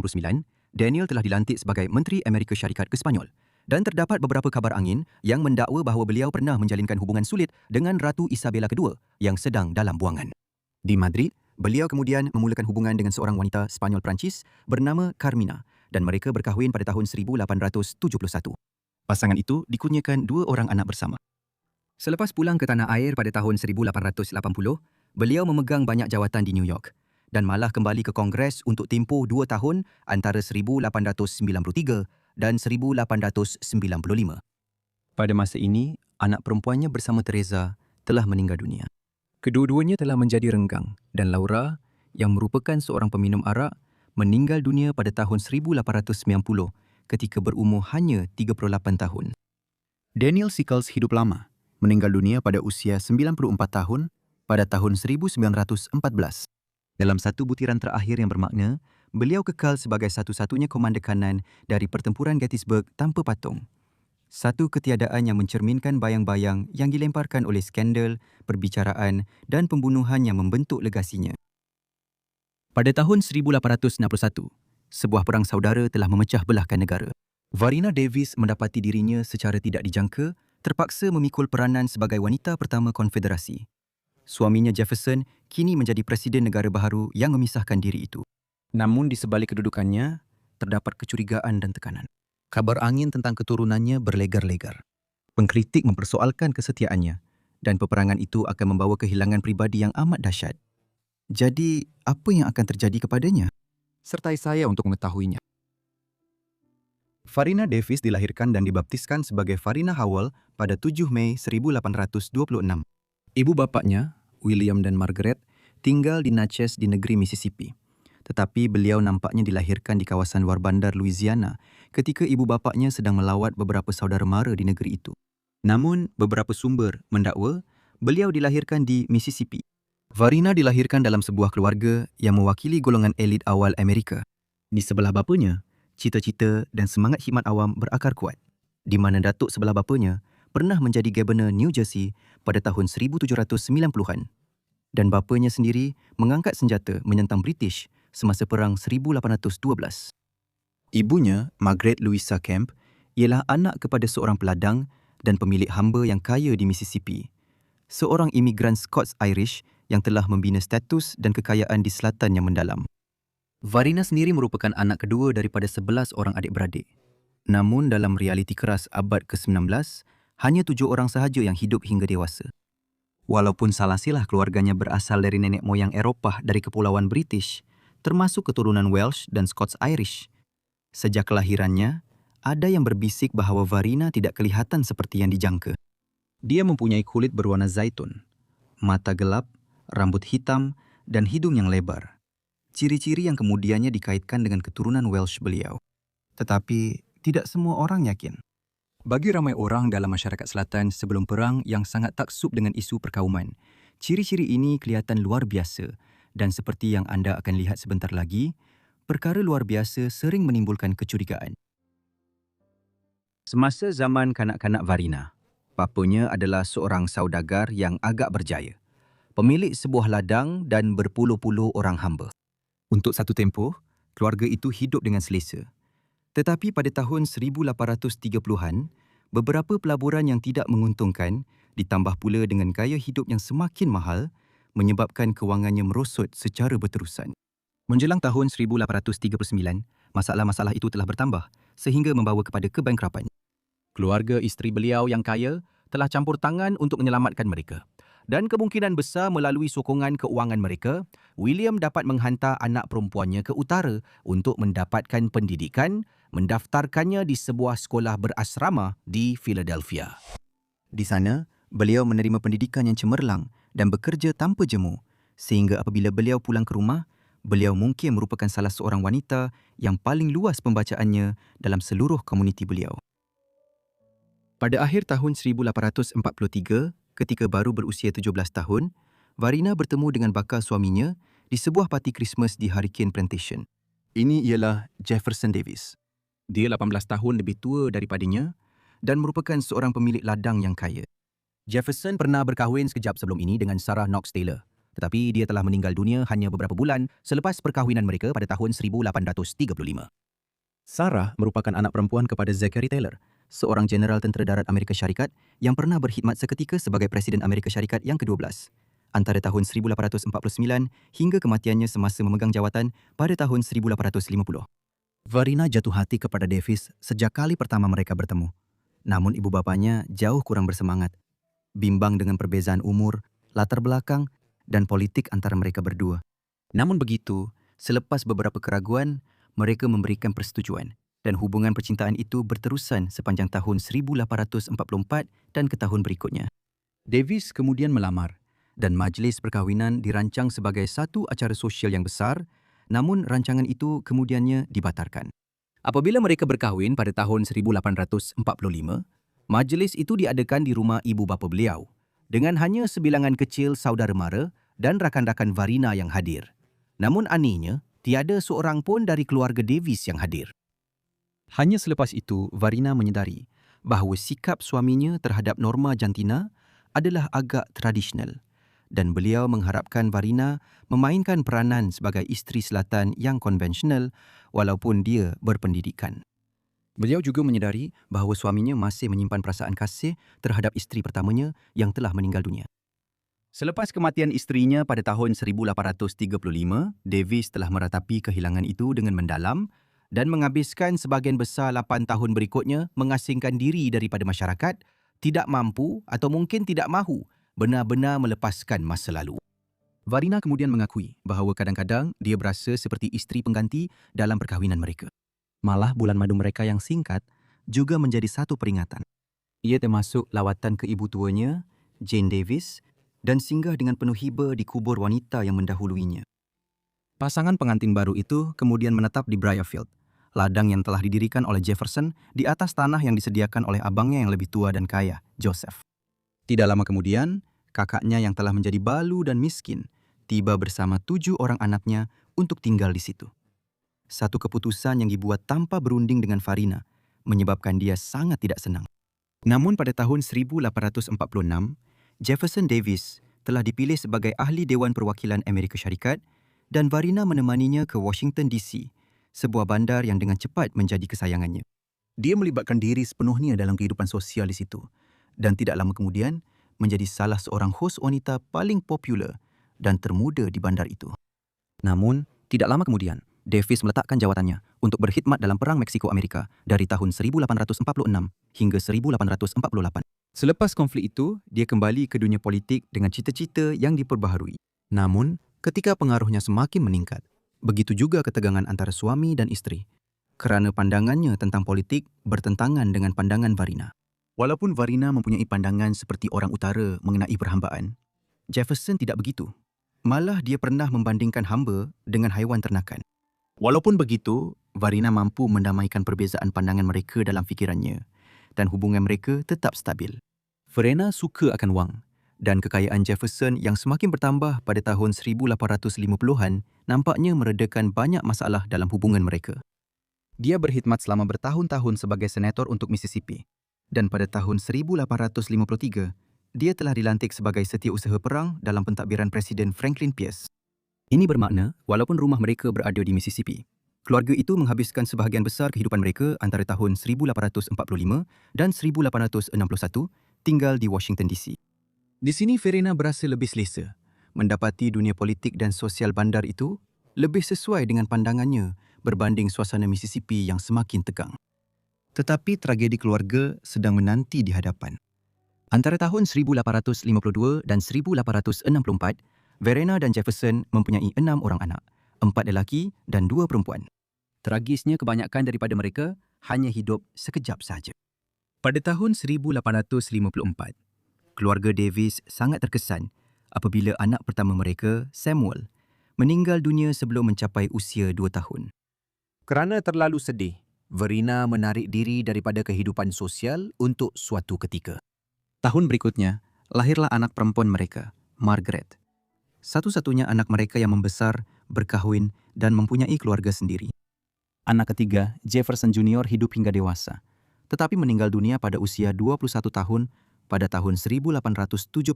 Daniel telah dilantik sebagai Menteri Amerika Syarikat ke Sepanyol dan terdapat beberapa kabar angin yang mendakwa bahawa beliau pernah menjalinkan hubungan sulit dengan Ratu Isabella II yang sedang dalam buangan. Di Madrid, beliau kemudian memulakan hubungan dengan seorang wanita Spanyol Perancis bernama Carmina dan mereka berkahwin pada tahun 1871. Pasangan itu dikurniakan 2 orang anak bersama. Selepas pulang ke tanah air pada tahun 1880, beliau memegang banyak jawatan di New York dan malah kembali ke Kongres untuk tempoh 2 tahun antara 1893 dan 1895. Pada masa ini, anak perempuannya bersama Teresa telah meninggal dunia. Kedua-duanya telah menjadi renggang dan Laura, yang merupakan seorang peminum arak, meninggal dunia pada tahun 1890 ketika berumur hanya 38 tahun. Daniel Sickles hidup lama, meninggal dunia pada usia 94 tahun pada tahun 1914. Dalam satu butiran terakhir yang bermakna, beliau kekal sebagai satu-satunya komanda kanan dari pertempuran Gettysburg tanpa patung. Satu ketiadaan yang mencerminkan bayang-bayang yang dilemparkan oleh skandal, perbicaraan dan pembunuhan yang membentuk legasinya. Pada tahun 1861, sebuah perang saudara telah memecah belahkan negara. Varina Davis mendapati dirinya secara tidak dijangka terpaksa memikul peranan sebagai wanita pertama konfederasi. Suaminya Jefferson kini menjadi Presiden negara baharu yang memisahkan diri itu. Namun di sebalik kedudukannya, terdapat kecurigaan dan tekanan. Kabar angin tentang keturunannya berlegar-legar. Pengkritik mempersoalkan kesetiaannya dan peperangan itu akan membawa kehilangan pribadi yang amat dahsyat. Jadi, apa yang akan terjadi kepadanya? Sertai saya untuk mengetahuinya. Varina Davis dilahirkan dan dibaptiskan sebagai Varina Howell pada 7 Mei 1826. Ibu bapaknya, William dan Margaret, tinggal di Natchez di negeri Mississippi. Tetapi beliau nampaknya dilahirkan di kawasan luar bandar Louisiana ketika ibu bapaknya sedang melawat beberapa saudara mara di negeri itu. Namun, beberapa sumber mendakwa Beliau dilahirkan di Mississippi. Varina dilahirkan dalam sebuah keluarga yang mewakili golongan elit awal Amerika. Di sebelah bapanya, cita-cita dan semangat khidmat awam berakar kuat, di mana datuk sebelah bapanya pernah menjadi Governor New Jersey pada tahun 1790-an. Dan bapanya sendiri mengangkat senjata menentang British semasa Perang 1812. Ibunya, Margaret Louisa Kemp, ialah anak kepada seorang peladang dan pemilik hamba yang kaya di Mississippi, seorang imigran Scots-Irish yang telah membina status dan kekayaan di selatan yang mendalam. Varina sendiri merupakan anak kedua daripada 11 orang adik-beradik. Namun dalam realiti keras abad ke-19, hanya 7 orang sahaja yang hidup hingga dewasa. Walaupun salah silah keluarganya berasal dari nenek moyang Eropah dari Kepulauan British, termasuk keturunan Welsh dan Scots-Irish. Sejak kelahirannya, ada yang berbisik bahawa Varina tidak kelihatan seperti yang dijangka. Dia mempunyai kulit berwarna zaitun, mata gelap, rambut hitam, dan hidung yang lebar. Ciri-ciri yang kemudiannya dikaitkan dengan keturunan Welsh beliau. Tetapi tidak semua orang yakin. Bagi ramai orang dalam masyarakat selatan sebelum perang yang sangat taksub dengan isu perkauman, ciri-ciri ini kelihatan luar biasa dan seperti yang anda akan lihat sebentar lagi, perkara luar biasa sering menimbulkan kecurigaan. Semasa zaman kanak-kanak Varina, bapanya adalah seorang saudagar yang agak berjaya, pemilik sebuah ladang dan berpuluh-puluh orang hamba. Untuk satu tempoh, keluarga itu hidup dengan selesa. Tetapi pada tahun 1830-an, beberapa pelaburan yang tidak menguntungkan, ditambah pula dengan gaya hidup yang semakin mahal, menyebabkan kewangannya merosot secara berterusan. Menjelang tahun 1839, masalah-masalah itu telah bertambah sehingga membawa kepada kebangkrapan. Keluarga isteri beliau yang kaya telah campur tangan untuk menyelamatkan mereka. Dan kemungkinan besar melalui sokongan keuangan mereka, William dapat menghantar anak perempuannya ke utara untuk mendapatkan pendidikan, mendaftarkannya di sebuah sekolah berasrama di Philadelphia. Di sana, beliau menerima pendidikan yang cemerlang dan bekerja tanpa jemu, sehingga apabila beliau pulang ke rumah, beliau mungkin merupakan salah seorang wanita yang paling luas pembacaannya dalam seluruh komuniti beliau. Pada akhir tahun 1843, ketika baru berusia 17 tahun, Varina bertemu dengan bakal suaminya di sebuah parti Christmas di Hurricane Plantation. Ini ialah Jefferson Davis. Dia 18 tahun lebih tua daripadanya dan merupakan seorang pemilik ladang yang kaya. Jefferson pernah berkahwin sekejap sebelum ini dengan Sarah Knox Taylor, tetapi dia telah meninggal dunia hanya beberapa bulan selepas perkahwinan mereka pada tahun 1835. Sarah merupakan anak perempuan kepada Zachary Taylor, seorang jeneral tentera darat Amerika Syarikat yang pernah berkhidmat seketika sebagai Presiden Amerika Syarikat yang ke-12 antara tahun 1849 hingga kematiannya semasa memegang jawatan pada tahun 1850. Varina jatuh hati kepada Davis sejak kali pertama mereka bertemu. Namun ibu bapanya jauh kurang bersemangat, bimbang dengan perbezaan umur, latar belakang dan politik antara mereka berdua. Namun begitu, selepas beberapa keraguan, mereka memberikan persetujuan dan hubungan percintaan itu berterusan sepanjang tahun 1844 dan ke tahun berikutnya. Davis kemudian melamar dan majlis perkahwinan dirancang sebagai satu acara sosial yang besar, namun rancangan itu kemudiannya dibatalkan. Apabila mereka berkahwin pada tahun 1845, majlis itu diadakan di rumah ibu bapa beliau dengan hanya sebilangan kecil saudara mara dan rakan-rakan Varina yang hadir. Namun anehnya, tiada seorang pun dari keluarga Davis yang hadir. Hanya selepas itu, Varina menyedari bahawa sikap suaminya terhadap Norma jantina adalah agak tradisional dan beliau mengharapkan Varina memainkan peranan sebagai isteri selatan yang konvensional walaupun dia berpendidikan. Beliau juga menyedari bahawa suaminya masih menyimpan perasaan kasih terhadap isteri pertamanya yang telah meninggal dunia. Selepas kematian isterinya pada tahun 1835, Davis telah meratapi kehilangan itu dengan mendalam dan menghabiskan sebahagian besar 8 tahun berikutnya mengasingkan diri daripada masyarakat, tidak mampu atau mungkin tidak mahu benar-benar melepaskan masa lalu. Varina kemudian mengakui bahawa kadang-kadang dia berasa seperti isteri pengganti dalam perkahwinan mereka. Malah bulan madu mereka yang singkat juga menjadi satu peringatan. Ia termasuk lawatan ke ibu tuanya, Jane Davis, dan singgah dengan penuh hiba di kubur wanita yang mendahuluinya. Pasangan pengantin baru itu kemudian menetap di Briarfield, ladang yang telah didirikan oleh Jefferson di atas tanah yang disediakan oleh abangnya yang lebih tua dan kaya, Joseph. Tidak lama kemudian, kakaknya yang telah menjadi balu dan miskin tiba bersama 7 orang anaknya untuk tinggal di situ. Satu keputusan yang dibuat tanpa berunding dengan Farina menyebabkan dia sangat tidak senang. Namun pada tahun 1846, Jefferson Davis telah dipilih sebagai ahli Dewan Perwakilan Amerika Syarikat dan Farina menemaninya ke Washington DC, sebuah bandar yang dengan cepat menjadi kesayangannya. Dia melibatkan diri sepenuhnya dalam kehidupan sosial di situ dan tidak lama kemudian menjadi salah seorang hos wanita paling popular dan termuda di bandar itu. Namun, tidak lama kemudian, Davis meletakkan jawatannya untuk berkhidmat dalam Perang Meksiko-Amerika dari tahun 1846 hingga 1848. Selepas konflik itu, dia kembali ke dunia politik dengan cita-cita yang diperbaharui. Namun, ketika pengaruhnya semakin meningkat, begitu juga ketegangan antara suami dan isteri, kerana pandangannya tentang politik bertentangan dengan pandangan Farina. Walaupun Farina mempunyai pandangan seperti orang utara mengenai perhambaan, Jefferson tidak begitu. Malah dia pernah membandingkan hamba dengan haiwan ternakan. Walaupun begitu, Farina mampu mendamaikan perbezaan pandangan mereka dalam fikirannya dan hubungan mereka tetap stabil. Farina suka akan wang dan kekayaan Jefferson yang semakin bertambah pada tahun 1850-an nampaknya meredakan banyak masalah dalam hubungan mereka. Dia berkhidmat selama bertahun-tahun sebagai senator untuk Mississippi dan pada tahun 1853, dia telah dilantik sebagai setiausaha perang dalam pentadbiran Presiden Franklin Pierce. Ini bermakna, walaupun rumah mereka berada di Mississippi, keluarga itu menghabiskan sebahagian besar kehidupan mereka antara tahun 1845 dan 1861 tinggal di Washington DC. Di sini Farina berasa lebih selesa, mendapati dunia politik dan sosial bandar itu lebih sesuai dengan pandangannya berbanding suasana Mississippi yang semakin tegang. Tetapi tragedi keluarga sedang menanti di hadapan. Antara tahun 1852 dan 1864, Farina dan Jefferson mempunyai 6 orang anak, 4 lelaki dan 2 perempuan. Tragisnya kebanyakan daripada mereka hanya hidup sekejap sahaja. Pada tahun 1854, keluarga Davis sangat terkesan apabila anak pertama mereka, Samuel, meninggal dunia sebelum mencapai usia 2 tahun. Kerana terlalu sedih, Farina menarik diri daripada kehidupan sosial untuk suatu ketika. Tahun berikutnya, lahirlah anak perempuan mereka, Margaret. Satu-satunya anak mereka yang membesar, berkahwin dan mempunyai keluarga sendiri. Anak ketiga, Jefferson Junior hidup hingga dewasa, tetapi meninggal dunia pada usia 21 tahun pada tahun 1878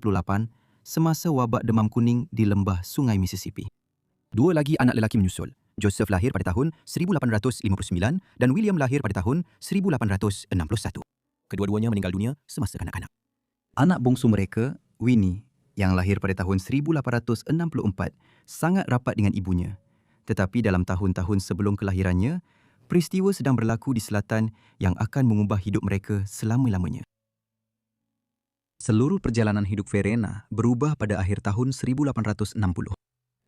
semasa wabak demam kuning di lembah Sungai Mississippi. 2 lagi anak lelaki menyusul. Joseph lahir pada tahun 1859 dan William lahir pada tahun 1861. Kedua-duanya meninggal dunia semasa kanak-kanak. Anak bongsu mereka, Winnie, yang lahir pada tahun 1864, sangat rapat dengan ibunya. Tetapi dalam tahun-tahun sebelum kelahirannya, peristiwa sedang berlaku di selatan yang akan mengubah hidup mereka selama-lamanya. Seluruh perjalanan hidup Farina berubah pada akhir tahun 1860.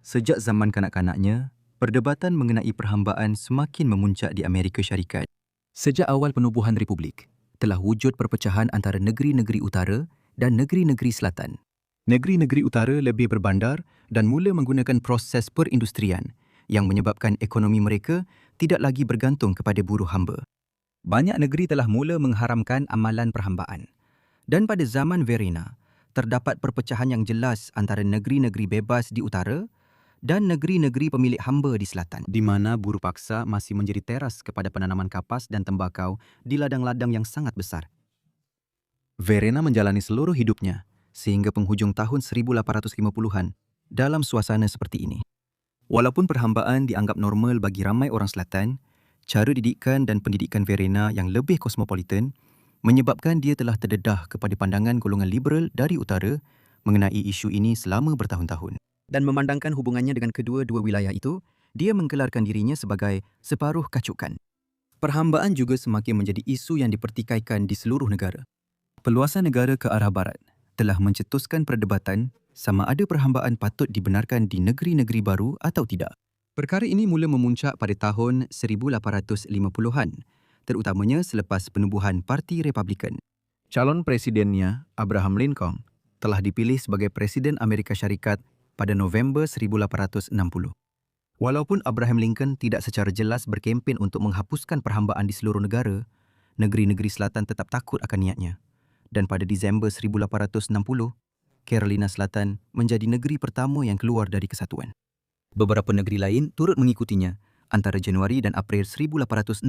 Sejak zaman kanak-kanaknya, perdebatan mengenai perhambaan semakin memuncak di Amerika Syarikat. Sejak awal penubuhan Republik, telah wujud perpecahan antara negeri-negeri utara dan negeri-negeri selatan. Negeri-negeri utara lebih berbandar dan mula menggunakan proses perindustrian yang menyebabkan ekonomi mereka tidak lagi bergantung kepada buruh hamba. Banyak negeri telah mula mengharamkan amalan perhambaan. Dan pada zaman Farina, terdapat perpecahan yang jelas antara negeri-negeri bebas di utara dan negeri-negeri pemilik hamba di selatan, di mana buruh paksa masih menjadi teras kepada penanaman kapas dan tembakau di ladang-ladang yang sangat besar. Farina menjalani seluruh hidupnya sehingga penghujung tahun 1850-an dalam suasana seperti ini. Walaupun perhambaan dianggap normal bagi ramai orang selatan, cara didikan dan pendidikan Farina yang lebih kosmopolitan menyebabkan dia telah terdedah kepada pandangan golongan liberal dari utara mengenai isu ini selama bertahun-tahun. Dan memandangkan hubungannya dengan kedua-dua wilayah itu, dia menggelarkan dirinya sebagai separuh kacukan. Perhambaan juga semakin menjadi isu yang dipertikaikan di seluruh negara. Peluasan negara ke arah barat telah mencetuskan perdebatan sama ada perhambaan patut dibenarkan di negeri-negeri baru atau tidak. Perkara ini mula memuncak pada tahun 1850-an, terutamanya selepas penubuhan Parti Republikan. Calon presidennya, Abraham Lincoln, telah dipilih sebagai Presiden Amerika Syarikat pada November 1860. Walaupun Abraham Lincoln tidak secara jelas berkempen untuk menghapuskan perhambaan di seluruh negara, negeri-negeri selatan tetap takut akan niatnya. Dan pada Disember 1860, Carolina Selatan menjadi negeri pertama yang keluar dari kesatuan. Beberapa negeri lain turut mengikutinya antara Januari dan April 1861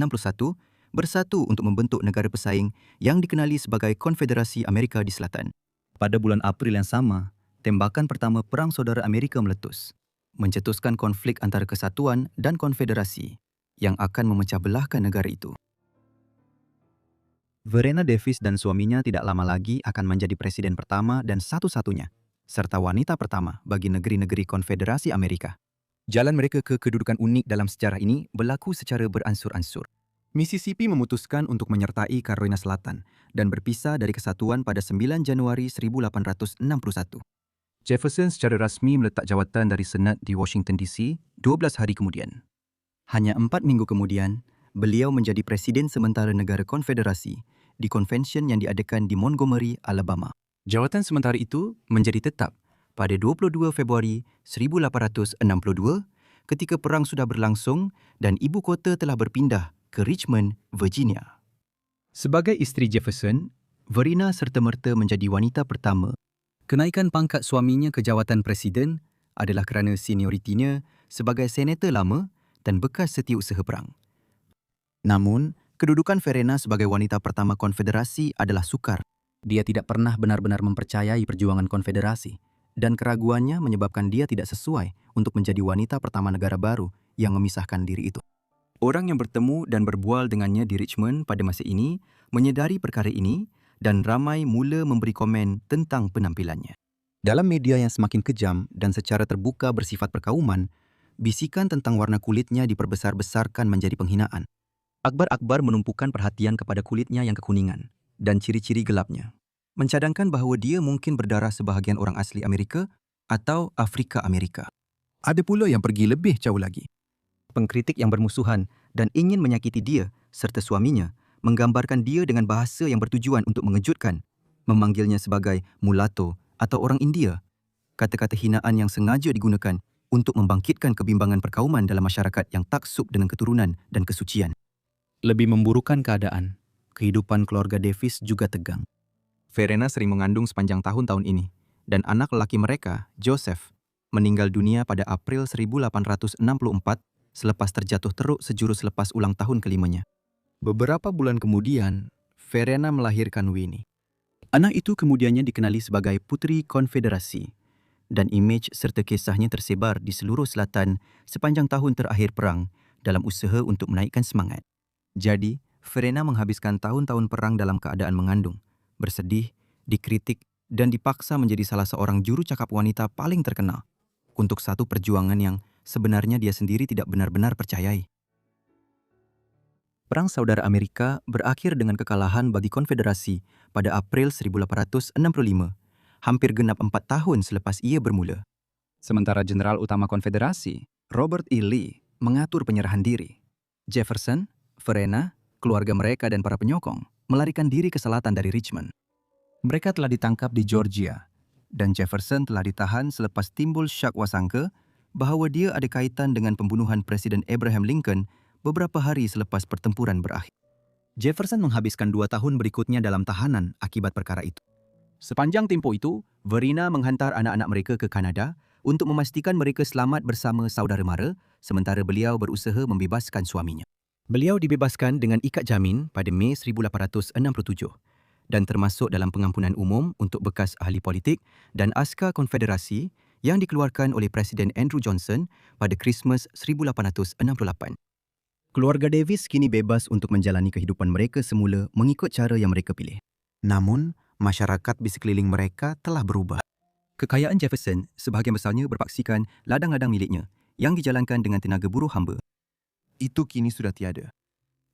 bersatu untuk membentuk negara pesaing yang dikenali sebagai Konfederasi Amerika di Selatan. Pada bulan April yang sama, tembakan pertama Perang Saudara Amerika meletus, mencetuskan konflik antara kesatuan dan konfederasi yang akan memecah belahkan negara itu. Verena Davis dan suaminya tidak lama lagi akan menjadi presiden pertama dan satu-satunya, serta wanita pertama bagi negeri-negeri Konfederasi Amerika. Jalan mereka ke kedudukan unik dalam sejarah ini berlaku secara beransur-ansur. Mississippi memutuskan untuk menyertai Carolina Selatan dan berpisah dari kesatuan pada 9 Januari 1861. Jefferson secara rasmi meletak jawatan dari Senat di Washington DC 12 hari kemudian. Hanya 4 minggu kemudian, beliau menjadi Presiden sementara negara Konfederasi di konvensyen yang diadakan di Montgomery, Alabama. Jawatan sementara itu menjadi tetap pada 22 Februari 1862 ketika perang sudah berlangsung dan ibu kota telah berpindah ke Richmond, Virginia. Sebagai isteri Jefferson, Verena serta-merta menjadi wanita pertama. Kenaikan pangkat suaminya ke jawatan presiden adalah kerana senioritinya sebagai senator lama dan bekas setiausaha perang. Namun, kedudukan Verena sebagai wanita pertama konfederasi adalah sukar. Dia tidak pernah benar-benar mempercayai perjuangan konfederasi dan keraguannya menyebabkan dia tidak sesuai untuk menjadi wanita pertama negara baru yang memisahkan diri itu. Orang yang bertemu dan berbual dengannya di Richmond pada masa ini menyedari perkara ini dan ramai mula memberi komen tentang penampilannya. Dalam media yang semakin kejam dan secara terbuka bersifat perkauman, bisikan tentang warna kulitnya diperbesar-besarkan menjadi penghinaan. Akhbar-akhbar menumpukan perhatian kepada kulitnya yang kekuningan dan ciri-ciri gelapnya, mencadangkan bahawa dia mungkin berdarah sebahagian orang asli Amerika atau Afrika Amerika. Ada pula yang pergi lebih jauh lagi. Pengkritik yang bermusuhan dan ingin menyakiti dia serta suaminya menggambarkan dia dengan bahasa yang bertujuan untuk mengejutkan, memanggilnya sebagai mulatto atau orang India. Kata-kata hinaan yang sengaja digunakan untuk membangkitkan kebimbangan perkauman dalam masyarakat yang taksub dengan keturunan dan kesucian. Lebih memburukkan keadaan, kehidupan keluarga Davis juga tegang. Verena sering mengandung sepanjang tahun-tahun ini, dan anak lelaki mereka, Joseph, meninggal dunia pada April 1864 selepas terjatuh teruk sejurus selepas ulang tahun kelimanya. Beberapa bulan kemudian, Verena melahirkan Winnie. Anak itu kemudiannya dikenali sebagai Puteri Konfederasi, dan imej serta kisahnya tersebar di seluruh selatan sepanjang tahun terakhir perang dalam usaha untuk menaikkan semangat. Jadi, Verena menghabiskan tahun-tahun perang dalam keadaan mengandung, bersedih, dikritik dan dipaksa menjadi salah seorang juru cakap wanita paling terkenal untuk satu perjuangan yang sebenarnya dia sendiri tidak benar-benar percayai. Perang Saudara Amerika berakhir dengan kekalahan bagi Konfederasi pada April 1865, hampir genap 4 tahun selepas ia bermula. Sementara Jeneral Utama Konfederasi, Robert E. Lee, mengatur penyerahan diri. Jefferson, Verena, keluarga mereka dan para penyokong melarikan diri ke selatan dari Richmond. Mereka telah ditangkap di Georgia, dan Jefferson telah ditahan selepas timbul syak wasangka bahawa dia ada kaitan dengan pembunuhan Presiden Abraham Lincoln beberapa hari selepas pertempuran berakhir. Jefferson menghabiskan 2 tahun berikutnya dalam tahanan akibat perkara itu. Sepanjang tempoh itu, Verena menghantar anak-anak mereka ke Kanada untuk memastikan mereka selamat bersama saudara mara sementara beliau berusaha membebaskan suaminya. Beliau dibebaskan dengan ikat jamin pada Mei 1867 dan termasuk dalam pengampunan umum untuk bekas ahli politik dan askar konfederasi yang dikeluarkan oleh Presiden Andrew Johnson pada Christmas 1868. Keluarga Davis kini bebas untuk menjalani kehidupan mereka semula mengikut cara yang mereka pilih. Namun, masyarakat di sekeliling mereka telah berubah. Kekayaan Jefferson sebahagian besarnya berpaksikan ladang-ladang miliknya yang dijalankan dengan tenaga buruh hamba. Itu kini sudah tiada.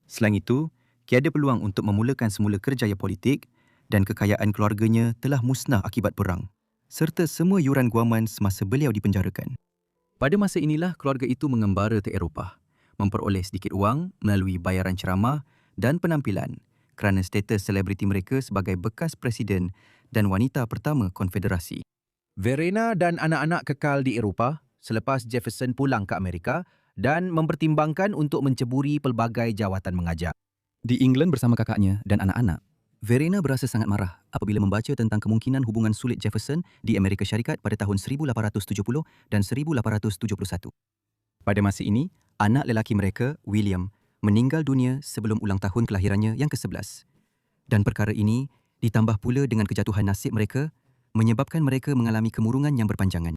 Selain itu, tiada peluang untuk memulakan semula kerjaya politik dan kekayaan keluarganya telah musnah akibat perang, serta semua yuran guaman semasa beliau dipenjarakan. Pada masa inilah keluarga itu mengembara ke Eropah, memperoleh sedikit wang melalui bayaran ceramah dan penampilan kerana status selebriti mereka sebagai bekas presiden dan wanita pertama konfederasi. Verena dan anak-anak kekal di Eropah selepas Jefferson pulang ke Amerika dan mempertimbangkan untuk menceburi pelbagai jawatan mengajar. Di England bersama kakaknya dan anak-anak, Verena berasa sangat marah apabila membaca tentang kemungkinan hubungan sulit Jefferson di Amerika Syarikat pada tahun 1870 dan 1871. Pada masa ini, anak lelaki mereka, William, meninggal dunia sebelum ulang tahun kelahirannya yang ke-11. Dan perkara ini ditambah pula dengan kejatuhan nasib mereka, menyebabkan mereka mengalami kemurungan yang berpanjangan.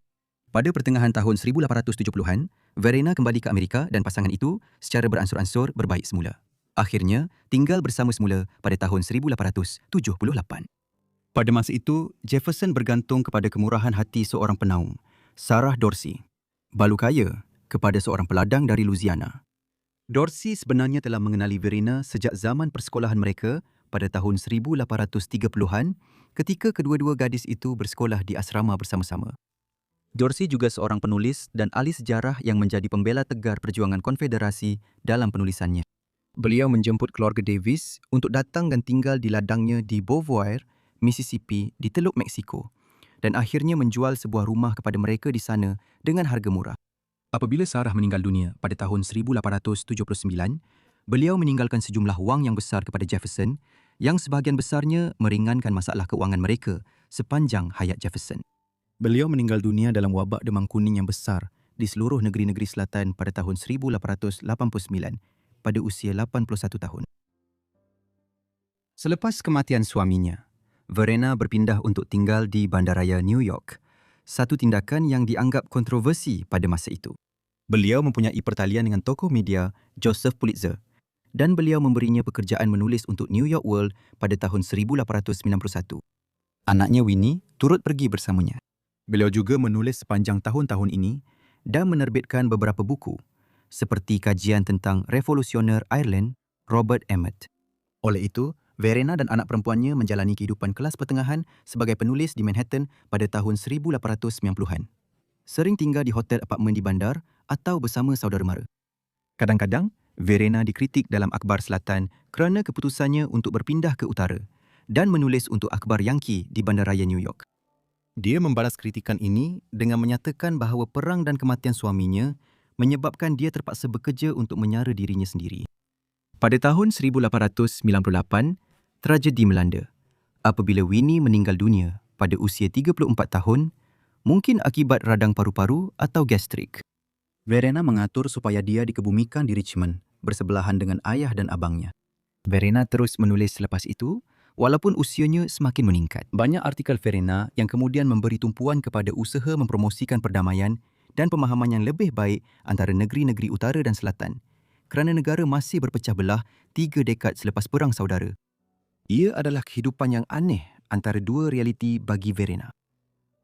Pada pertengahan tahun 1870-an, Verena kembali ke Amerika dan pasangan itu secara beransur-ansur berbaik semula. Akhirnya, tinggal bersama semula pada tahun 1878. Pada masa itu, Jefferson bergantung kepada kemurahan hati seorang penaung, Sarah Dorsey, balu kaya kepada seorang peladang dari Louisiana. Dorsey sebenarnya telah mengenali Verena sejak zaman persekolahan mereka pada tahun 1830-an ketika kedua-dua gadis itu bersekolah di asrama bersama-sama. Dorsey juga seorang penulis dan ahli sejarah yang menjadi pembela tegar perjuangan konfederasi dalam penulisannya. Beliau menjemput keluarga Davis untuk datang dan tinggal di ladangnya di Beauvoir, Mississippi di Teluk Meksiko dan akhirnya menjual sebuah rumah kepada mereka di sana dengan harga murah. Apabila Sarah meninggal dunia pada tahun 1879, beliau meninggalkan sejumlah wang yang besar kepada Jefferson yang sebahagian besarnya meringankan masalah keuangan mereka sepanjang hayat Jefferson. Beliau meninggal dunia dalam wabak demam kuning yang besar di seluruh negeri-negeri selatan pada tahun 1889 pada usia 81 tahun. Selepas kematian suaminya, Verena berpindah untuk tinggal di bandaraya New York, satu tindakan yang dianggap kontroversi pada masa itu. Beliau mempunyai pertalian dengan tokoh media Joseph Pulitzer dan beliau memberinya pekerjaan menulis untuk New York World pada tahun 1891. Anaknya Winnie turut pergi bersamanya. Beliau juga menulis sepanjang tahun-tahun ini dan menerbitkan beberapa buku seperti kajian tentang revolusioner Ireland, Robert Emmet. Oleh itu, Verena dan anak perempuannya menjalani kehidupan kelas pertengahan sebagai penulis di Manhattan pada tahun 1890-an. Sering tinggal di hotel apartmen di bandar atau bersama saudara mara. Kadang-kadang, Verena dikritik dalam akhbar selatan kerana keputusannya untuk berpindah ke utara dan menulis untuk akhbar Yankee di bandaraya New York. Dia membalas kritikan ini dengan menyatakan bahawa perang dan kematian suaminya menyebabkan dia terpaksa bekerja untuk menyara dirinya sendiri. Pada tahun 1898, tragedi melanda apabila Winnie meninggal dunia pada usia 34 tahun, mungkin akibat radang paru-paru atau gastrik. Verena mengatur supaya dia dikebumikan di Richmond bersebelahan dengan ayah dan abangnya. Verena terus menulis selepas itu, walaupun usianya semakin meningkat. Banyak artikel Verena yang kemudian memberi tumpuan kepada usaha mempromosikan perdamaian dan pemahaman yang lebih baik antara negeri-negeri utara dan selatan kerana negara masih berpecah belah 3 dekad selepas Perang Saudara. Ia adalah kehidupan yang aneh antara dua realiti bagi Verena.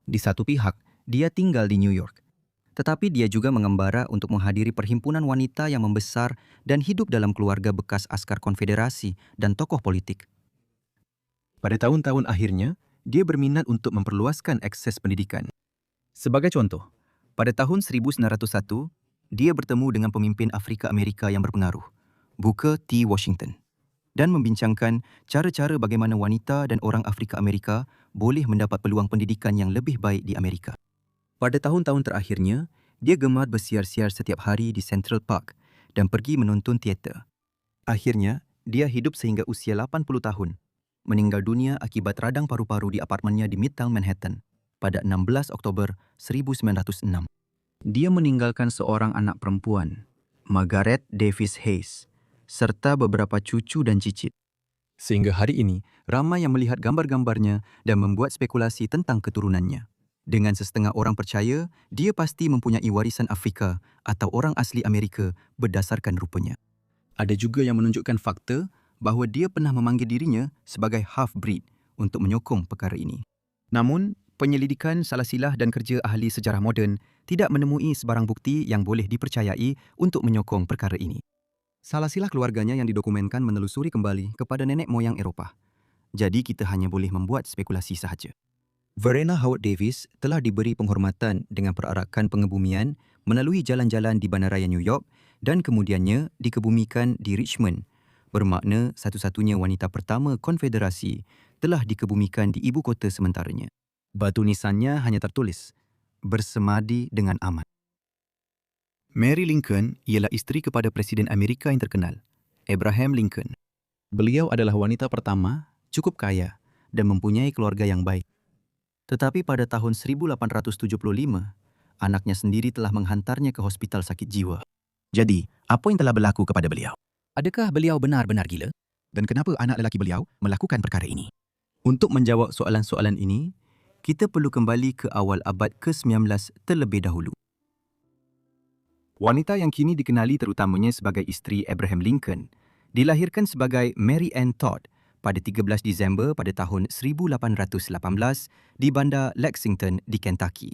Di satu pihak, dia tinggal di New York, tetapi dia juga mengembara untuk menghadiri perhimpunan wanita yang membesar dan hidup dalam keluarga bekas askar konfederasi dan tokoh politik. Pada tahun-tahun akhirnya, dia berminat untuk memperluaskan akses pendidikan. Sebagai contoh, pada tahun 1901, dia bertemu dengan pemimpin Afrika Amerika yang berpengaruh, Booker T. Washington, dan membincangkan cara-cara bagaimana wanita dan orang Afrika Amerika boleh mendapat peluang pendidikan yang lebih baik di Amerika. Pada tahun-tahun terakhirnya, dia gemar bersiar-siar setiap hari di Central Park dan pergi menonton teater. Akhirnya, dia hidup sehingga usia 80 tahun, meninggal dunia akibat radang paru-paru di apartmennya di Midtown Manhattan pada 16 Oktober 1906. Dia meninggalkan seorang anak perempuan, Margaret Davis Hayes, serta beberapa cucu dan cicit. Sehingga hari ini, ramai yang melihat gambar-gambarnya dan membuat spekulasi tentang keturunannya. Dengan setengah orang percaya, dia pasti mempunyai warisan Afrika atau orang asli Amerika berdasarkan rupanya. Ada juga yang menunjukkan fakta bahawa dia pernah memanggil dirinya sebagai half-breed untuk menyokong perkara ini. Namun, penyelidikan salah-silah dan kerja ahli sejarah moden tidak menemui sebarang bukti yang boleh dipercayai untuk menyokong perkara ini. Salah-silah keluarganya yang didokumenkan menelusuri kembali kepada nenek moyang Eropah. Jadi kita hanya boleh membuat spekulasi sahaja. Verena Howard Davis telah diberi penghormatan dengan perarakan pengebumian melalui jalan-jalan di bandaraya New York dan kemudiannya dikebumikan di Richmond, bermakna satu-satunya wanita pertama konfederasi telah dikebumikan di ibu kota sementaranya. Batu nisannya hanya tertulis, bersemadi dengan aman. Mary Lincoln ialah isteri kepada Presiden Amerika yang terkenal, Abraham Lincoln. Beliau adalah wanita pertama cukup kaya dan mempunyai keluarga yang baik. Tetapi pada tahun 1875, anaknya sendiri telah menghantarnya ke hospital sakit jiwa. Jadi, apa yang telah berlaku kepada beliau? Adakah beliau benar-benar gila? Dan kenapa anak lelaki beliau melakukan perkara ini? Untuk menjawab soalan-soalan ini, kita perlu kembali ke awal abad ke-19 terlebih dahulu. Wanita yang kini dikenali terutamanya sebagai isteri Abraham Lincoln, dilahirkan sebagai Mary Ann Todd pada 13 Disember pada tahun 1818 di bandar Lexington di Kentucky.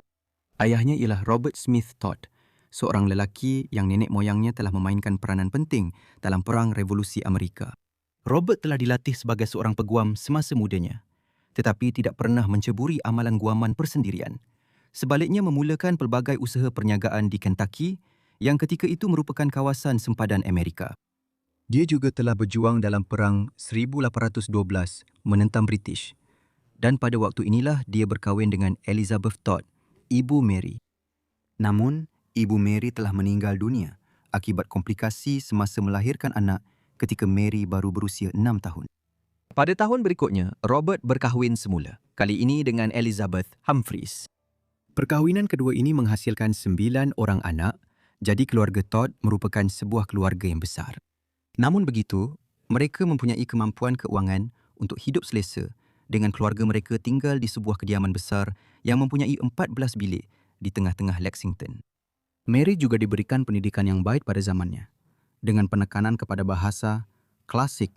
Ayahnya ialah Robert Smith Todd, seorang lelaki yang nenek moyangnya telah memainkan peranan penting dalam Perang Revolusi Amerika. Robert telah dilatih sebagai seorang peguam semasa mudanya, tetapi tidak pernah menceburi amalan guaman persendirian. Sebaliknya memulakan pelbagai usaha perniagaan di Kentucky yang ketika itu merupakan kawasan sempadan Amerika. Dia juga telah berjuang dalam Perang 1812 menentang British. Dan pada waktu inilah dia berkahwin dengan Elizabeth Todd, Ibu Mary. Namun, Ibu Mary telah meninggal dunia akibat komplikasi semasa melahirkan anak ketika Mary baru berusia 6 tahun. Pada tahun berikutnya, Robert berkahwin semula, kali ini dengan Elizabeth Humphreys. Perkahwinan kedua ini menghasilkan 9 orang anak, jadi keluarga Todd merupakan sebuah keluarga yang besar. Namun begitu, mereka mempunyai kemampuan keuangan untuk hidup selesa dengan keluarga mereka tinggal di sebuah kediaman besar yang mempunyai 14 bilik di tengah-tengah Lexington. Mary juga diberikan pendidikan yang baik pada zamannya, dengan penekanan kepada bahasa, klasik,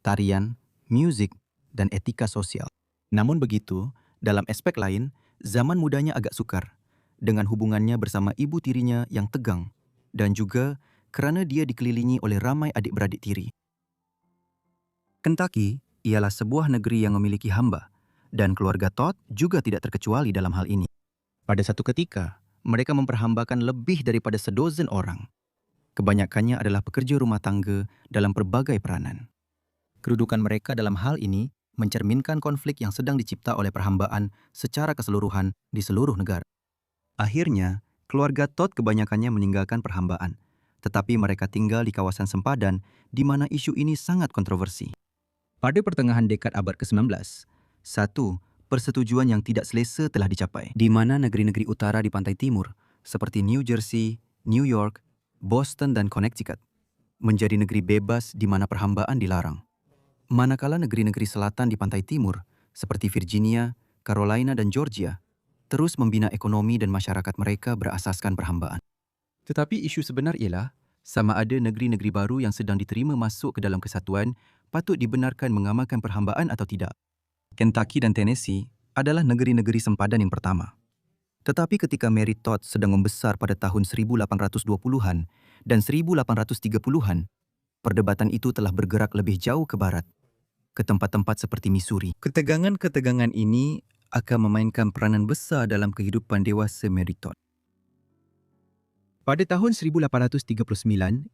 tarian, muzik, dan etika sosial. Namun begitu, dalam aspek lain, zaman mudanya agak sukar, dengan hubungannya bersama ibu tirinya yang tegang, dan juga kerana dia dikelilingi oleh ramai adik-beradik tiri. Kentucky ialah sebuah negeri yang memiliki hamba, dan keluarga Todd juga tidak terkecuali dalam hal ini. Pada satu ketika, mereka memperhambakan lebih daripada 12 orang. Kebanyakannya adalah pekerja rumah tangga dalam pelbagai peranan. Kedudukan mereka dalam hal ini mencerminkan konflik yang sedang dicipta oleh perhambaan secara keseluruhan di seluruh negara. Akhirnya, keluarga Todd kebanyakannya meninggalkan perhambaan, tetapi mereka tinggal di kawasan sempadan di mana isu ini sangat kontroversi. Pada pertengahan dekad abad ke-19, satu persetujuan yang tidak selesa telah dicapai, di mana negeri-negeri utara di pantai timur, seperti New Jersey, New York, Boston dan Connecticut, menjadi negeri bebas di mana perhambaan dilarang. Manakala negeri-negeri selatan di pantai timur, seperti Virginia, Carolina dan Georgia, terus membina ekonomi dan masyarakat mereka berasaskan perhambaan. Tetapi isu sebenar ialah, sama ada negeri-negeri baru yang sedang diterima masuk ke dalam kesatuan patut dibenarkan mengamalkan perhambaan atau tidak. Kentucky dan Tennessee adalah negeri-negeri sempadan yang pertama. Tetapi ketika Mary Todd sedang membesar pada tahun 1820-an dan 1830-an, perdebatan itu telah bergerak lebih jauh ke barat, ke tempat-tempat seperti Missouri. Ketegangan-ketegangan ini akan memainkan peranan besar dalam kehidupan dewasa Mary Todd. Pada tahun 1839,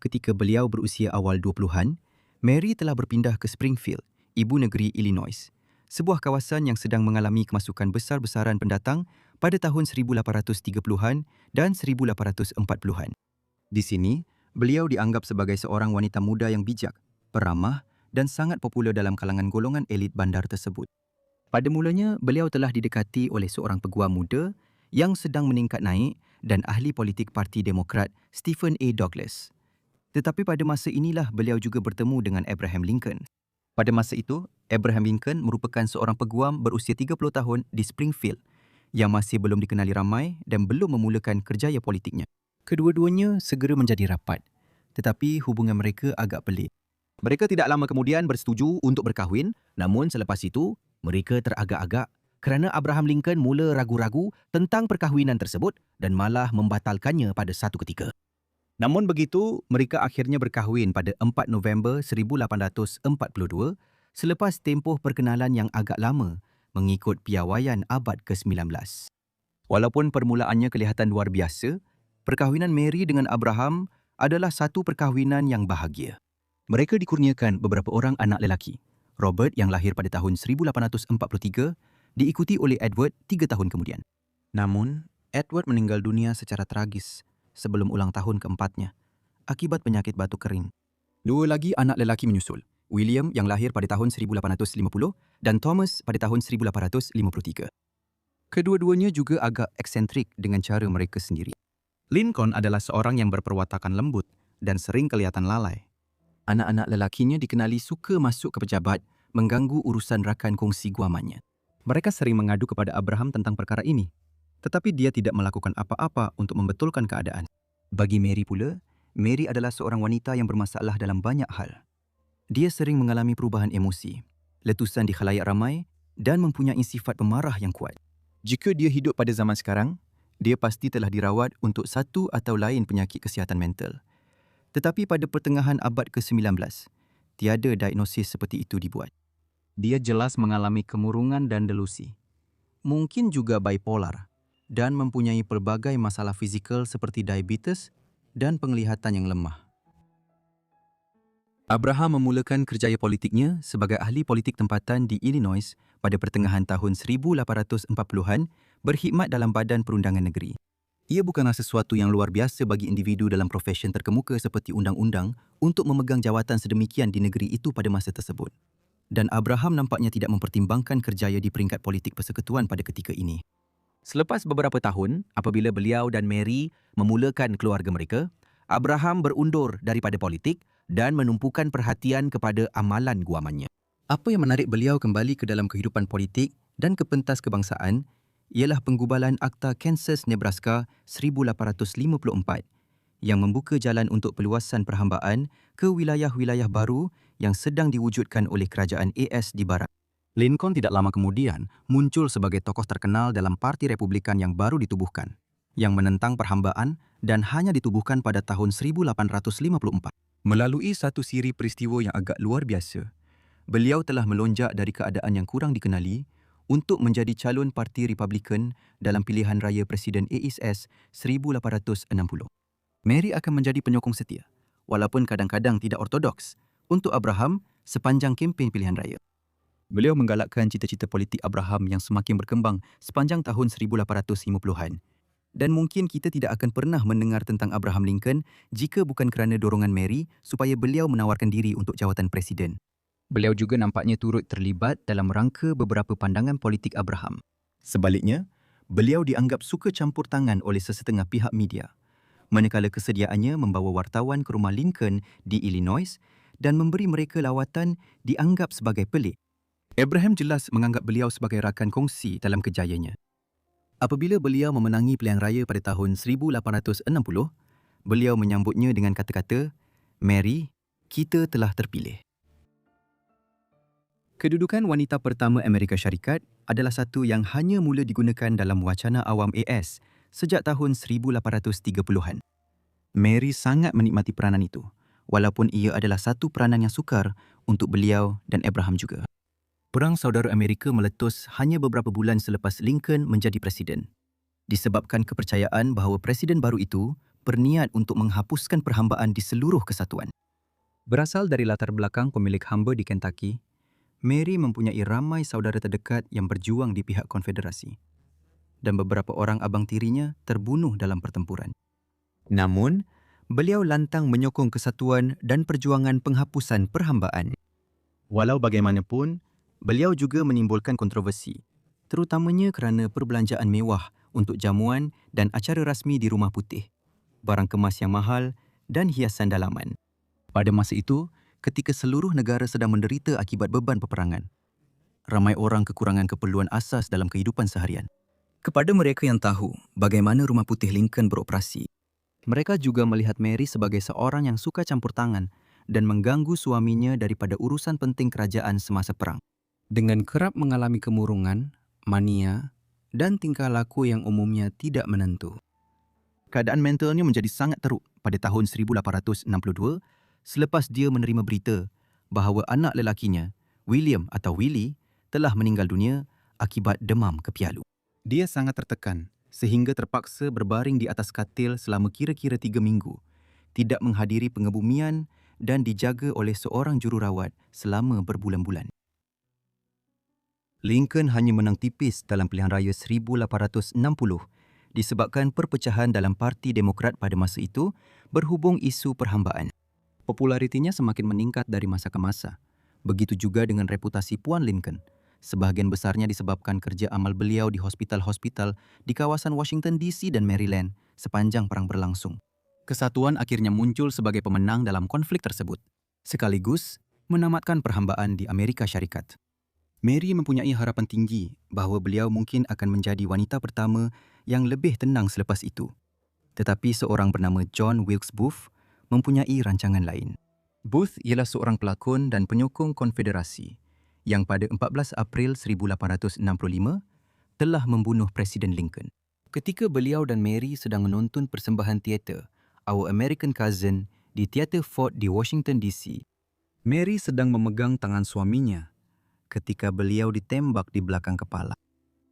ketika beliau berusia awal 20-an, Mary telah berpindah ke Springfield, ibu negeri Illinois, sebuah kawasan yang sedang mengalami kemasukan besar-besaran pendatang pada tahun 1830-an dan 1840-an. Di sini, beliau dianggap sebagai seorang wanita muda yang bijak, peramah dan sangat popular dalam kalangan golongan elit bandar tersebut. Pada mulanya, beliau telah didekati oleh seorang peguam muda yang sedang meningkat naik dan ahli politik Parti Demokrat Stephen A. Douglas. Tetapi pada masa inilah beliau juga bertemu dengan Abraham Lincoln. Pada masa itu, Abraham Lincoln merupakan seorang peguam berusia 30 tahun di Springfield yang masih belum dikenali ramai dan belum memulakan kerjaya politiknya. Kedua-duanya segera menjadi rapat, tetapi hubungan mereka agak pelik. Mereka tidak lama kemudian bersetuju untuk berkahwin, namun selepas itu, mereka teragak-agak kerana Abraham Lincoln mula ragu-ragu tentang perkahwinan tersebut dan malah membatalkannya pada satu ketika. Namun begitu, mereka akhirnya berkahwin pada 4 November 1842 selepas tempoh perkenalan yang agak lama mengikut piawaian abad ke-19. Walaupun permulaannya kelihatan luar biasa, perkahwinan Mary dengan Abraham adalah satu perkahwinan yang bahagia. Mereka dikurniakan beberapa orang anak lelaki. Robert yang lahir pada tahun 1843 diikuti oleh Edward 3 tahun kemudian. Namun, Edward meninggal dunia secara tragis sebelum ulang tahun keempatnya akibat penyakit batuk kering. 2 lagi anak lelaki menyusul, William yang lahir pada tahun 1850 dan Thomas pada tahun 1853. Kedua-duanya juga agak eksentrik dengan cara mereka sendiri. Lincoln adalah seorang yang berperwatakan lembut dan sering kelihatan lalai. Anak-anak lelakinya dikenali suka masuk ke pejabat, mengganggu urusan rakan kongsi guamannya. Mereka sering mengadu kepada Abraham tentang perkara ini, tetapi dia tidak melakukan apa-apa untuk membetulkan keadaan. Bagi Mary pula, Mary adalah seorang wanita yang bermasalah dalam banyak hal. Dia sering mengalami perubahan emosi, letusan di khalayak ramai dan mempunyai sifat pemarah yang kuat. Jika dia hidup pada zaman sekarang, dia pasti telah dirawat untuk satu atau lain penyakit kesihatan mental. Tetapi pada pertengahan abad ke-19, tiada diagnosis seperti itu dibuat. Dia jelas mengalami kemurungan dan delusi. Mungkin juga bipolar dan mempunyai pelbagai masalah fizikal seperti diabetes dan penglihatan yang lemah. Abraham memulakan kerjaya politiknya sebagai ahli politik tempatan di Illinois pada pertengahan tahun 1840-an, berkhidmat dalam Badan Perundangan Negeri. Ia bukanlah sesuatu yang luar biasa bagi individu dalam profesion terkemuka seperti undang-undang untuk memegang jawatan sedemikian di negeri itu pada masa tersebut. Dan Abraham nampaknya tidak mempertimbangkan kerjaya di peringkat politik persekutuan pada ketika ini. Selepas beberapa tahun, apabila beliau dan Mary memulakan keluarga mereka, Abraham berundur daripada politik dan menumpukan perhatian kepada amalan guamannya. Apa yang menarik beliau kembali ke dalam kehidupan politik dan ke pentas kebangsaan ialah penggubalan Akta Kansas-Nebraska 1854 yang membuka jalan untuk peluasan perhambaan ke wilayah-wilayah baru yang sedang diwujudkan oleh kerajaan AS di barat. Lincoln tidak lama kemudian muncul sebagai tokoh terkenal dalam Parti Republikan yang baru ditubuhkan, yang menentang perhambaan dan hanya ditubuhkan pada tahun 1854. Melalui satu siri peristiwa yang agak luar biasa, beliau telah melonjak dari keadaan yang kurang dikenali untuk menjadi calon Parti Republikan dalam pilihan raya Presiden ASS 1860. Mary akan menjadi penyokong setia, walaupun kadang-kadang tidak ortodoks, untuk Abraham sepanjang kempen pilihan raya. Beliau menggalakkan cita-cita politik Abraham yang semakin berkembang sepanjang tahun 1850-an. Dan mungkin kita tidak akan pernah mendengar tentang Abraham Lincoln jika bukan kerana dorongan Mary supaya beliau menawarkan diri untuk jawatan presiden. Beliau juga nampaknya turut terlibat dalam rangka beberapa pandangan politik Abraham. Sebaliknya, beliau dianggap suka campur tangan oleh sesetengah pihak media, manakala kesediaannya membawa wartawan ke rumah Lincoln di Illinois dan memberi mereka lawatan dianggap sebagai pelik. Abraham jelas menganggap beliau sebagai rakan kongsi dalam kejayanya. Apabila beliau memenangi pilihan raya pada tahun 1860, beliau menyambutnya dengan kata-kata, "Mary, kita telah terpilih." Kedudukan wanita pertama Amerika Syarikat adalah satu yang hanya mula digunakan dalam wacana awam AS sejak tahun 1830-an. Mary sangat menikmati peranan itu, walaupun ia adalah satu peranan yang sukar untuk beliau dan Abraham juga. Perang Saudara Amerika meletus hanya beberapa bulan selepas Lincoln menjadi presiden, disebabkan kepercayaan bahawa presiden baru itu berniat untuk menghapuskan perhambaan di seluruh kesatuan. Berasal dari latar belakang pemilik hamba di Kentucky, Mary mempunyai ramai saudara terdekat yang berjuang di pihak konfederasi, dan beberapa orang abang tirinya terbunuh dalam pertempuran. Namun, beliau lantang menyokong kesatuan dan perjuangan penghapusan perhambaan. Walau bagaimanapun, beliau juga menimbulkan kontroversi, terutamanya kerana perbelanjaan mewah untuk jamuan dan acara rasmi di Rumah Putih, barang kemas yang mahal dan hiasan dalaman. Pada masa itu, ketika seluruh negara sedang menderita akibat beban peperangan, ramai orang kekurangan keperluan asas dalam kehidupan seharian. Kepada mereka yang tahu bagaimana Rumah Putih Lincoln beroperasi, mereka juga melihat Mary sebagai seorang yang suka campur tangan dan mengganggu suaminya daripada urusan penting kerajaan semasa perang. Dengan kerap mengalami kemurungan, mania dan tingkah laku yang umumnya tidak menentu. Keadaan mentalnya menjadi sangat teruk pada tahun 1862 selepas dia menerima berita bahawa anak lelakinya, William atau Willie, telah meninggal dunia akibat demam kepialu. Dia sangat tertekan sehingga terpaksa berbaring di atas katil selama kira-kira 3 minggu, tidak menghadiri pengebumian dan dijaga oleh seorang jururawat selama berbulan-bulan. Lincoln hanya menang tipis dalam pilihan raya 1860 disebabkan perpecahan dalam Parti Demokrat pada masa itu berhubung isu perhambaan. Popularitinya semakin meningkat dari masa ke masa, Begitu juga dengan reputasi Puan Lincoln. Sebahagian besarnya disebabkan kerja amal beliau di hospital-hospital di kawasan Washington DC dan Maryland sepanjang perang berlangsung. Kesatuan akhirnya muncul sebagai pemenang dalam konflik tersebut, sekaligus menamatkan perhambaan di Amerika Syarikat. Mary mempunyai harapan tinggi bahawa beliau mungkin akan menjadi wanita pertama yang lebih tenang selepas itu. Tetapi seorang bernama John Wilkes Booth mempunyai rancangan lain. Booth ialah seorang pelakon dan penyokong Konfederasi yang pada 14 April 1865 telah membunuh Presiden Lincoln. Ketika beliau dan Mary sedang menonton persembahan teater Our American Cousin di Teater Ford di Washington DC, Mary sedang memegang tangan suaminya ketika beliau ditembak di belakang kepala.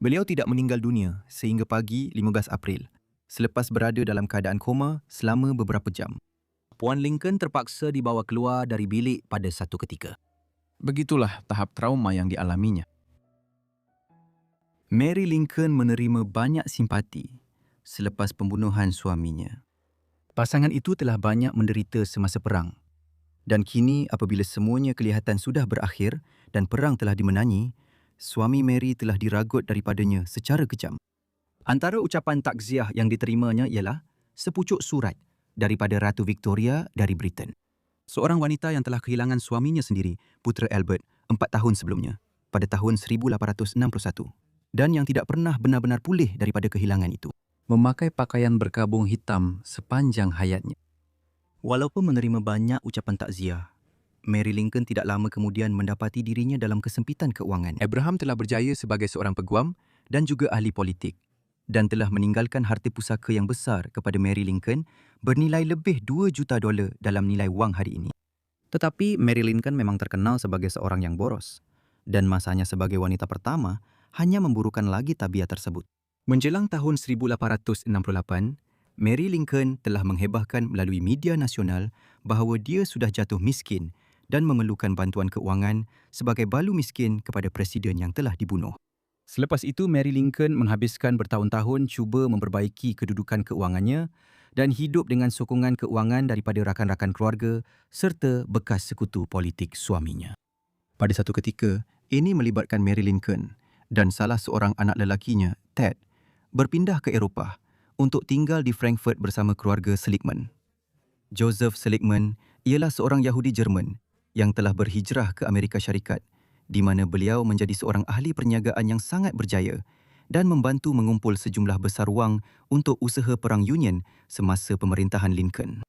Beliau tidak meninggal dunia sehingga pagi 15 April selepas berada dalam keadaan koma selama beberapa jam. Puan Lincoln terpaksa dibawa keluar dari bilik pada satu ketika. Begitulah tahap trauma yang dialaminya. Mary Lincoln menerima banyak simpati selepas pembunuhan suaminya. Pasangan itu telah banyak menderita semasa perang. Dan kini apabila semuanya kelihatan sudah berakhir dan perang telah dimenangi, suami Mary telah diragut daripadanya secara kejam. Antara ucapan takziah yang diterimanya ialah sepucuk surat daripada Ratu Victoria dari Britain. Seorang wanita yang telah kehilangan suaminya sendiri, putera Albert, 4 tahun sebelumnya, pada tahun 1861, dan yang tidak pernah benar-benar pulih daripada kehilangan itu. Memakai pakaian berkabung hitam sepanjang hayatnya. Walaupun menerima banyak ucapan takziah, Mary Lincoln tidak lama kemudian mendapati dirinya dalam kesempitan keuangan. Abraham telah berjaya sebagai seorang peguam dan juga ahli politik dan telah meninggalkan harta pusaka yang besar kepada Mary Lincoln bernilai lebih $2 juta dalam nilai wang hari ini. Tetapi Mary Lincoln memang terkenal sebagai seorang yang boros dan masanya sebagai wanita pertama hanya memburukan lagi tabiat tersebut. Menjelang tahun 1868, Mary Lincoln telah menghebahkan melalui media nasional bahawa dia sudah jatuh miskin dan memerlukan bantuan keuangan sebagai balu miskin kepada presiden yang telah dibunuh. Selepas itu, Mary Lincoln menghabiskan bertahun-tahun cuba memperbaiki kedudukan keuangannya dan hidup dengan sokongan keuangan daripada rakan-rakan keluarga serta bekas sekutu politik suaminya. Pada satu ketika, ini melibatkan Mary Lincoln dan salah seorang anak lelakinya, Ted, berpindah ke Eropah untuk tinggal di Frankfurt bersama keluarga Seligman. Joseph Seligman ialah seorang Yahudi Jerman yang telah berhijrah ke Amerika Syarikat, di mana beliau menjadi seorang ahli perniagaan yang sangat berjaya dan membantu mengumpul sejumlah besar wang untuk usaha Perang Union semasa pemerintahan Lincoln.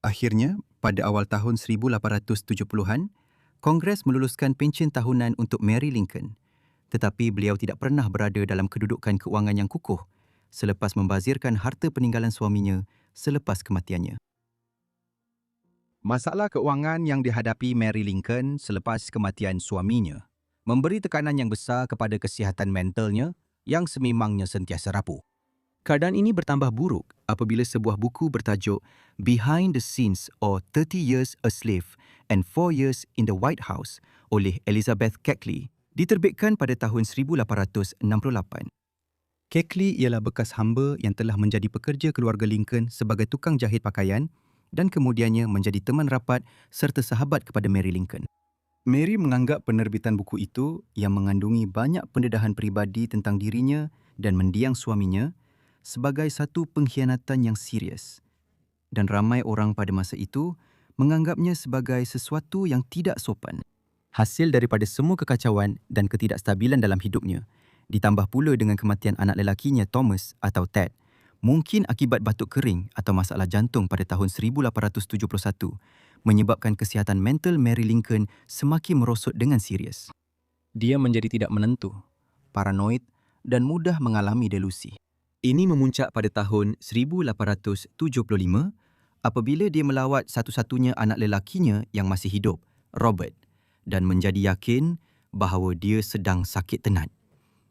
Akhirnya, pada awal tahun 1870-an, Kongres meluluskan pencen tahunan untuk Mary Lincoln, tetapi beliau tidak pernah berada dalam kedudukan keuangan yang kukuh selepas membazirkan harta peninggalan suaminya selepas kematiannya. Masalah keuangan yang dihadapi Mary Lincoln selepas kematian suaminya memberi tekanan yang besar kepada kesihatan mentalnya yang sememangnya sentiasa rapuh. Keadaan ini bertambah buruk apabila sebuah buku bertajuk Behind the Scenes or 30 Years a Slave and 4 Years in the White House oleh Elizabeth Keckley diterbitkan pada tahun 1868. Keckley ialah bekas hamba yang telah menjadi pekerja keluarga Lincoln sebagai tukang jahit pakaian dan kemudiannya menjadi teman rapat serta sahabat kepada Mary Lincoln. Mary menganggap penerbitan buku itu yang mengandungi banyak pendedahan peribadi tentang dirinya dan mendiang suaminya sebagai satu pengkhianatan yang serius. Dan ramai orang pada masa itu menganggapnya sebagai sesuatu yang tidak sopan. Hasil daripada semua kekacauan dan ketidakstabilan dalam hidupnya, ditambah pula dengan kematian anak lelakinya Thomas atau Ted, mungkin akibat batuk kering atau masalah jantung pada tahun 1871, menyebabkan kesihatan mental Mary Lincoln semakin merosot dengan serius. Dia menjadi tidak menentu, paranoid dan mudah mengalami delusi. Ini memuncak pada tahun 1875 apabila dia melawat satu-satunya anak lelakinya yang masih hidup, Robert, dan menjadi yakin bahawa dia sedang sakit tenat.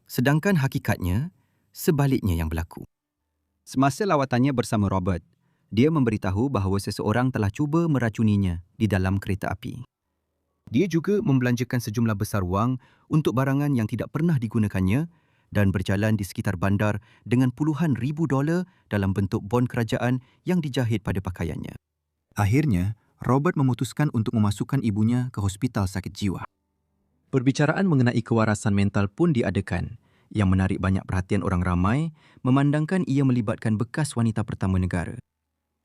Sedangkan hakikatnya, sebaliknya yang berlaku. Semasa lawatannya bersama Robert, dia memberitahu bahawa seseorang telah cuba meracuninya di dalam kereta api. Dia juga membelanjakan sejumlah besar wang untuk barangan yang tidak pernah digunakannya dan berjalan di sekitar bandar dengan puluhan ribu dolar dalam bentuk bon kerajaan yang dijahit pada pakaiannya. Akhirnya, Robert memutuskan untuk memasukkan ibunya ke hospital sakit jiwa. Perbicaraan mengenai kewarasan mental pun diadakan yang menarik banyak perhatian orang ramai memandangkan ia melibatkan bekas wanita pertama negara.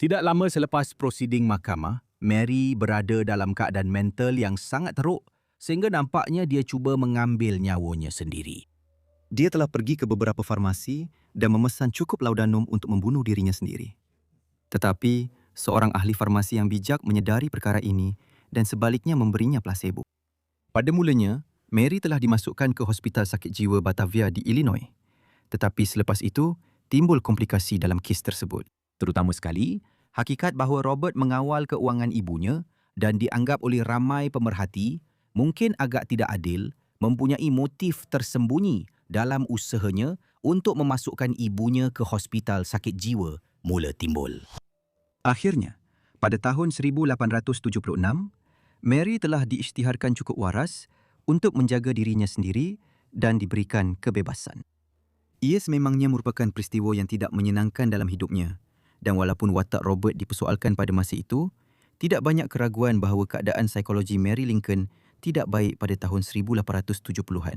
Tidak lama selepas prosiding mahkamah, Mary berada dalam keadaan mental yang sangat teruk sehingga nampaknya dia cuba mengambil nyawanya sendiri. Dia telah pergi ke beberapa farmasi dan memesan cukup laudanum untuk membunuh dirinya sendiri. Tetapi, seorang ahli farmasi yang bijak menyedari perkara ini dan sebaliknya memberinya plasebo. Pada mulanya, Mary telah dimasukkan ke Hospital Sakit Jiwa Batavia di Illinois. Tetapi selepas itu, timbul komplikasi dalam kes tersebut. Terutama sekali, hakikat bahawa Robert mengawal keuangan ibunya dan dianggap oleh ramai pemerhati mungkin agak tidak adil, mempunyai motif tersembunyi dalam usahanya untuk memasukkan ibunya ke Hospital Sakit Jiwa mula timbul. Akhirnya, pada tahun 1876, Mary telah diisytiharkan cukup waras untuk menjaga dirinya sendiri dan diberikan kebebasan. Ia sememangnya merupakan peristiwa yang tidak menyenangkan dalam hidupnya, dan walaupun watak Robert dipersoalkan pada masa itu, tidak banyak keraguan bahawa keadaan psikologi Mary Lincoln tidak baik pada tahun 1870-an.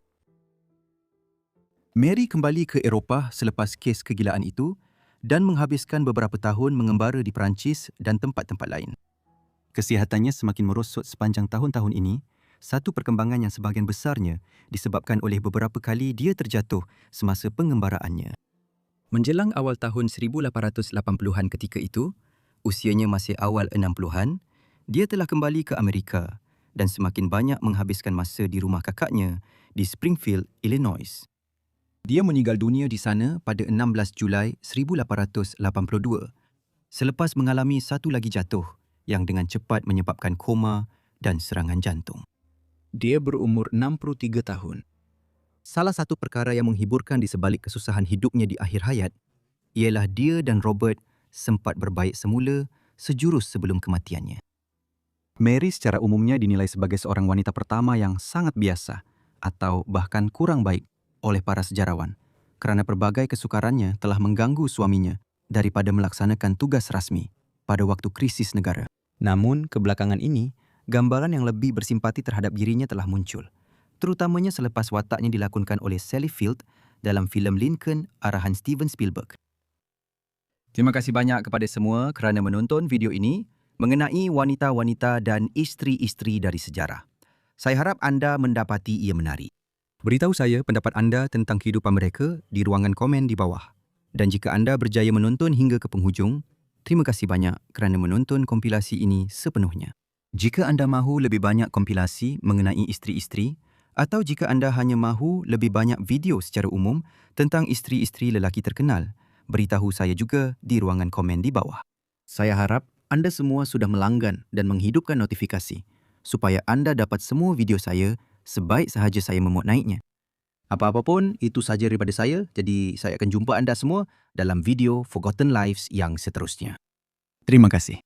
Mary kembali ke Eropah selepas kes kegilaan itu dan menghabiskan beberapa tahun mengembara di Perancis dan tempat-tempat lain. Kesihatannya semakin merosot sepanjang tahun-tahun ini, satu perkembangan yang sebahagian besarnya disebabkan oleh beberapa kali dia terjatuh semasa pengembaraannya. Menjelang awal tahun 1880-an ketika itu, usianya masih awal 60-an, dia telah kembali ke Amerika dan semakin banyak menghabiskan masa di rumah kakaknya di Springfield, Illinois. Dia meninggal dunia di sana pada 16 Julai 1882 selepas mengalami satu lagi jatuh yang dengan cepat menyebabkan koma dan serangan jantung. Dia berumur 63 tahun. Salah satu perkara yang menghiburkan di sebalik kesusahan hidupnya di akhir hayat ialah dia dan Robert sempat berbaik semula sejurus sebelum kematiannya. Mary secara umumnya dinilai sebagai seorang wanita pertama yang sangat biasa atau bahkan kurang baik oleh para sejarawan kerana pelbagai kesukarannya telah mengganggu suaminya daripada melaksanakan tugas rasmi pada waktu krisis negara. Namun, kebelakangan ini, gambaran yang lebih bersimpati terhadap dirinya telah muncul, terutamanya selepas wataknya dilakonkan oleh Sally Field dalam filem Lincoln arahan Steven Spielberg. Terima kasih banyak kepada semua kerana menonton video ini mengenai wanita-wanita dan isteri-isteri dari sejarah. Saya harap anda mendapati ia menarik. Beritahu saya pendapat anda tentang kehidupan mereka di ruangan komen di bawah. Dan jika anda berjaya menonton hingga ke penghujung, terima kasih banyak kerana menonton kompilasi ini sepenuhnya. Jika anda mahu lebih banyak kompilasi mengenai isteri-isteri, atau jika anda hanya mahu lebih banyak video secara umum tentang isteri-isteri lelaki terkenal, beritahu saya juga di ruangan komen di bawah. Saya harap anda semua sudah melanggan dan menghidupkan notifikasi supaya anda dapat semua video saya sebaik sahaja saya memuat naiknya. Apa-apa pun, itu sahaja daripada saya. Jadi, saya akan jumpa anda semua dalam video Forgotten Lives yang seterusnya. Terima kasih.